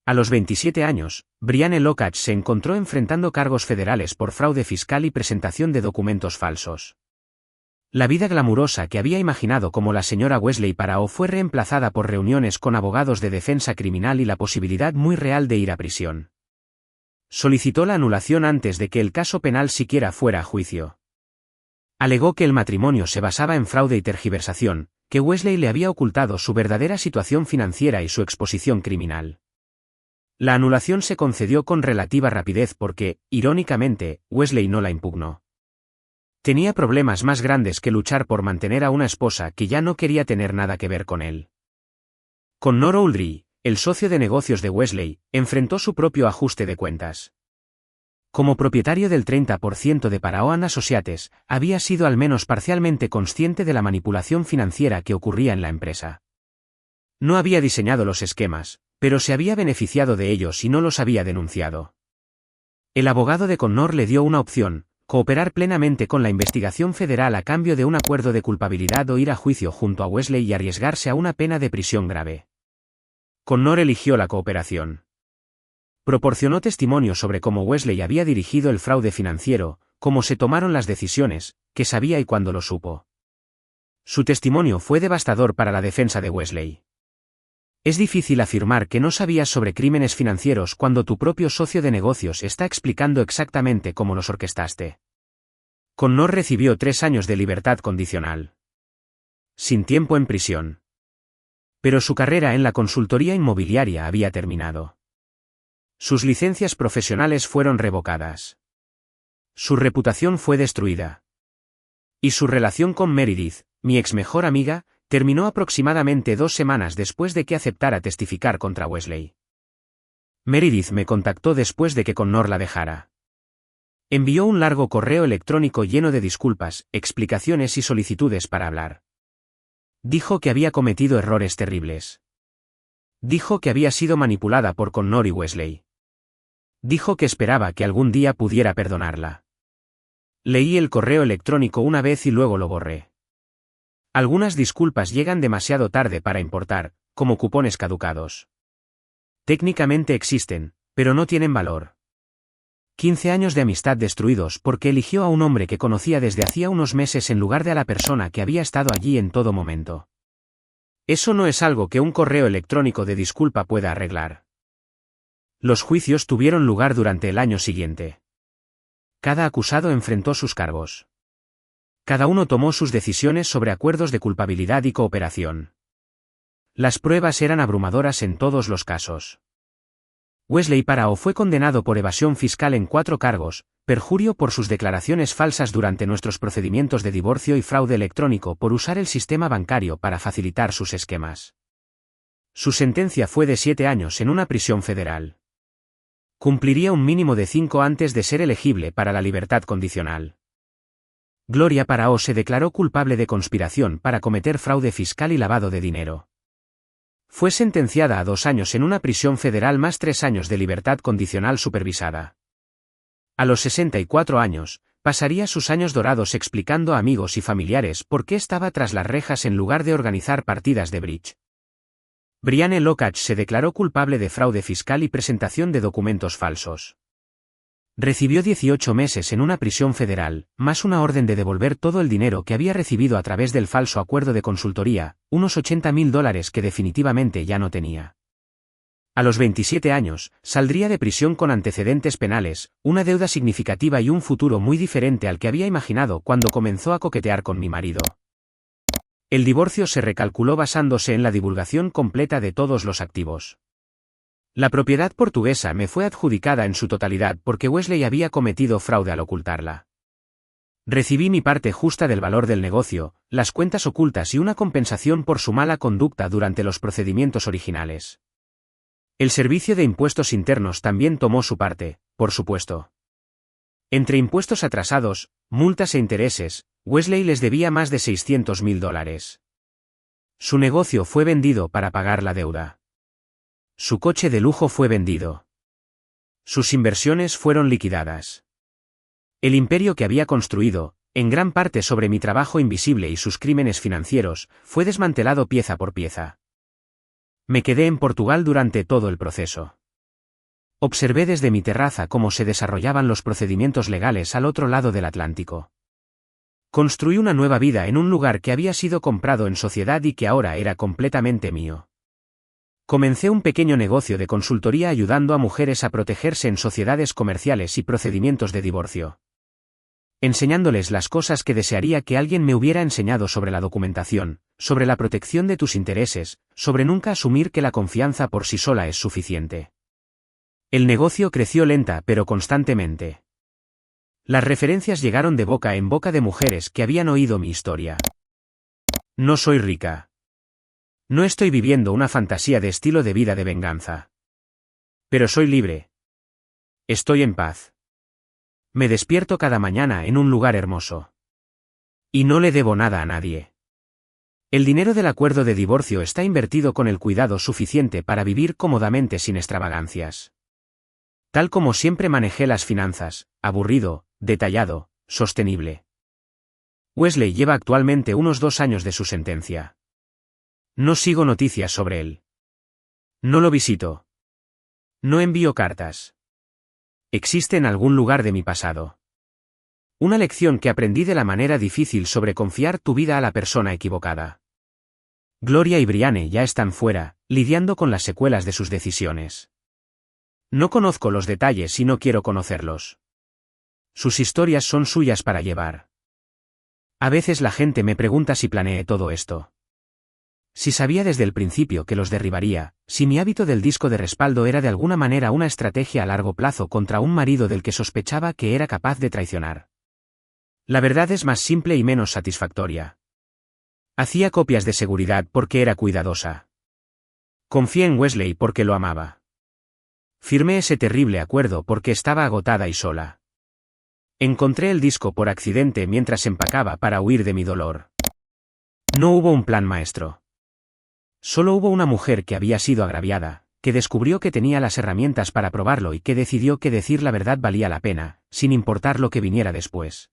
A los 27 años, Brianne Lokach se encontró enfrentando cargos federales por fraude fiscal y presentación de documentos falsos. La vida glamurosa que había imaginado como la señora Wesley Parao fue reemplazada por reuniones con abogados de defensa criminal y la posibilidad muy real de ir a prisión. Solicitó la anulación antes de que el caso penal siquiera fuera a juicio. Alegó que el matrimonio se basaba en fraude y tergiversación, que Wesley le había ocultado su verdadera situación financiera y su exposición criminal. La anulación se concedió con relativa rapidez porque, irónicamente, Wesley no la impugnó. Tenía problemas más grandes que luchar por mantener a una esposa que ya no quería tener nada que ver con él. Connor Oldry, el socio de negocios de Wesley, enfrentó su propio ajuste de cuentas. Como propietario del 30% de Parao Associates, había sido al menos parcialmente consciente de la manipulación financiera que ocurría en la empresa. No había diseñado los esquemas, pero se había beneficiado de ellos y no los había denunciado. El abogado de Connor le dio una opción: cooperar plenamente con la investigación federal a cambio de un acuerdo de culpabilidad o ir a juicio junto a Wesley y arriesgarse a una pena de prisión grave. Connor eligió la cooperación. Proporcionó testimonio sobre cómo Wesley había dirigido el fraude financiero, cómo se tomaron las decisiones, qué sabía y cuándo lo supo. Su testimonio fue devastador para la defensa de Wesley. Es difícil afirmar que no sabías sobre crímenes financieros cuando tu propio socio de negocios está explicando exactamente cómo los orquestaste. Connor recibió 3 años de libertad condicional. Sin tiempo en prisión. Pero su carrera en la consultoría inmobiliaria había terminado. Sus licencias profesionales fueron revocadas. Su reputación fue destruida. Y su relación con Meredith, mi ex mejor amiga, terminó aproximadamente 2 semanas después de que aceptara testificar contra Wesley. Meredith me contactó después de que Connor la dejara. Envió un largo correo electrónico lleno de disculpas, explicaciones y solicitudes para hablar. Dijo que había cometido errores terribles. Dijo que había sido manipulada por Connor y Wesley. Dijo que esperaba que algún día pudiera perdonarla. Leí el correo electrónico una vez y luego lo borré. Algunas disculpas llegan demasiado tarde para importar, como cupones caducados. Técnicamente existen, pero no tienen valor. 15 años de amistad destruidos porque eligió a un hombre que conocía desde hacía unos meses en lugar de a la persona que había estado allí en todo momento. Eso no es algo que un correo electrónico de disculpa pueda arreglar. Los juicios tuvieron lugar durante el año siguiente. Cada acusado enfrentó sus cargos. Cada uno tomó sus decisiones sobre acuerdos de culpabilidad y cooperación. Las pruebas eran abrumadoras en todos los casos. Wesley Parao fue condenado por evasión fiscal en 4 cargos, perjurio por sus declaraciones falsas durante nuestros procedimientos de divorcio y fraude electrónico por usar el sistema bancario para facilitar sus esquemas. Su sentencia fue de 7 años en una prisión federal. Cumpliría un mínimo de 5 antes de ser elegible para la libertad condicional. Gloria Parao se declaró culpable de conspiración para cometer fraude fiscal y lavado de dinero. Fue sentenciada a 2 años en una prisión federal más 3 años de libertad condicional supervisada. A los 64 años, pasaría sus años dorados explicando a amigos y familiares por qué estaba tras las rejas en lugar de organizar partidas de bridge. Brianne Lokach se declaró culpable de fraude fiscal y presentación de documentos falsos. Recibió 18 meses en una prisión federal, más una orden de devolver todo el dinero que había recibido a través del falso acuerdo de consultoría, unos $80,000 que definitivamente ya no tenía. A los 27 años, saldría de prisión con antecedentes penales, una deuda significativa y un futuro muy diferente al que había imaginado cuando comenzó a coquetear con mi marido. El divorcio se recalculó basándose en la divulgación completa de todos los activos. La propiedad portuguesa me fue adjudicada en su totalidad porque Wesley había cometido fraude al ocultarla. Recibí mi parte justa del valor del negocio, las cuentas ocultas y una compensación por su mala conducta durante los procedimientos originales. El Servicio de Impuestos Internos también tomó su parte, por supuesto. Entre impuestos atrasados, multas e intereses, Wesley les debía más de $600,000. Su negocio fue vendido para pagar la deuda. Su coche de lujo fue vendido. Sus inversiones fueron liquidadas. El imperio que había construido, en gran parte sobre mi trabajo invisible y sus crímenes financieros, fue desmantelado pieza por pieza. Me quedé en Portugal durante todo el proceso. Observé desde mi terraza cómo se desarrollaban los procedimientos legales al otro lado del Atlántico. Construí una nueva vida en un lugar que había sido comprado en sociedad y que ahora era completamente mío. Comencé un pequeño negocio de consultoría ayudando a mujeres a protegerse en sociedades comerciales y procedimientos de divorcio. Enseñándoles las cosas que desearía que alguien me hubiera enseñado sobre la documentación, sobre la protección de tus intereses, sobre nunca asumir que la confianza por sí sola es suficiente. El negocio creció lenta pero constantemente. Las referencias llegaron de boca en boca de mujeres que habían oído mi historia. No soy rica. No estoy viviendo una fantasía de estilo de vida de venganza. Pero soy libre. Estoy en paz. Me despierto cada mañana en un lugar hermoso. Y no le debo nada a nadie. El dinero del acuerdo de divorcio está invertido con el cuidado suficiente para vivir cómodamente sin extravagancias. Tal como siempre manejé las finanzas, aburrido, detallado, sostenible. Wesley lleva actualmente unos 2 años de su sentencia. No sigo noticias sobre él. No lo visito. No envío cartas. Existe en algún lugar de mi pasado. Una lección que aprendí de la manera difícil sobre confiar tu vida a la persona equivocada. Gloria y Brianne ya están fuera, lidiando con las secuelas de sus decisiones. No conozco los detalles y no quiero conocerlos. Sus historias son suyas para llevar. A veces la gente me pregunta si planeé todo esto. Si sabía desde el principio que los derribaría, si mi hábito del disco de respaldo era de alguna manera una estrategia a largo plazo contra un marido del que sospechaba que era capaz de traicionar. La verdad es más simple y menos satisfactoria. Hacía copias de seguridad porque era cuidadosa. Confié en Wesley porque lo amaba. Firmé ese terrible acuerdo porque estaba agotada y sola. Encontré el disco por accidente mientras empacaba para huir de mi dolor. No hubo un plan maestro. Solo hubo una mujer que había sido agraviada, que descubrió que tenía las herramientas para probarlo y que decidió que decir la verdad valía la pena, sin importar lo que viniera después.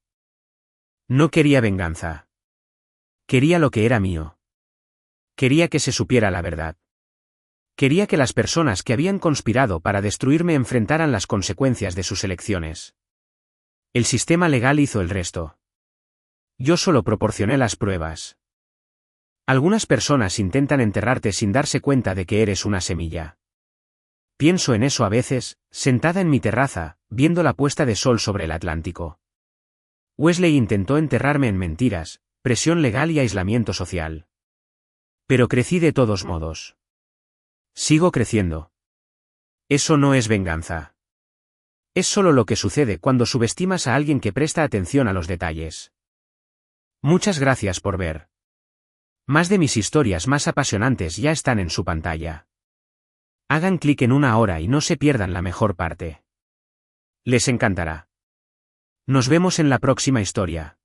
No quería venganza. Quería lo que era mío. Quería que se supiera la verdad. Quería que las personas que habían conspirado para destruirme enfrentaran las consecuencias de sus elecciones. El sistema legal hizo el resto. Yo solo proporcioné las pruebas. Algunas personas intentan enterrarte sin darse cuenta de que eres una semilla. Pienso en eso a veces, sentada en mi terraza, viendo la puesta de sol sobre el Atlántico. Wesley intentó enterrarme en mentiras, presión legal y aislamiento social. Pero crecí de todos modos. Sigo creciendo. Eso no es venganza. Es solo lo que sucede cuando subestimas a alguien que presta atención a los detalles. Muchas gracias por ver. Más de mis historias más apasionantes ya están en su pantalla. Hagan clic en una hora y no se pierdan la mejor parte. Les encantará. Nos vemos en la próxima historia.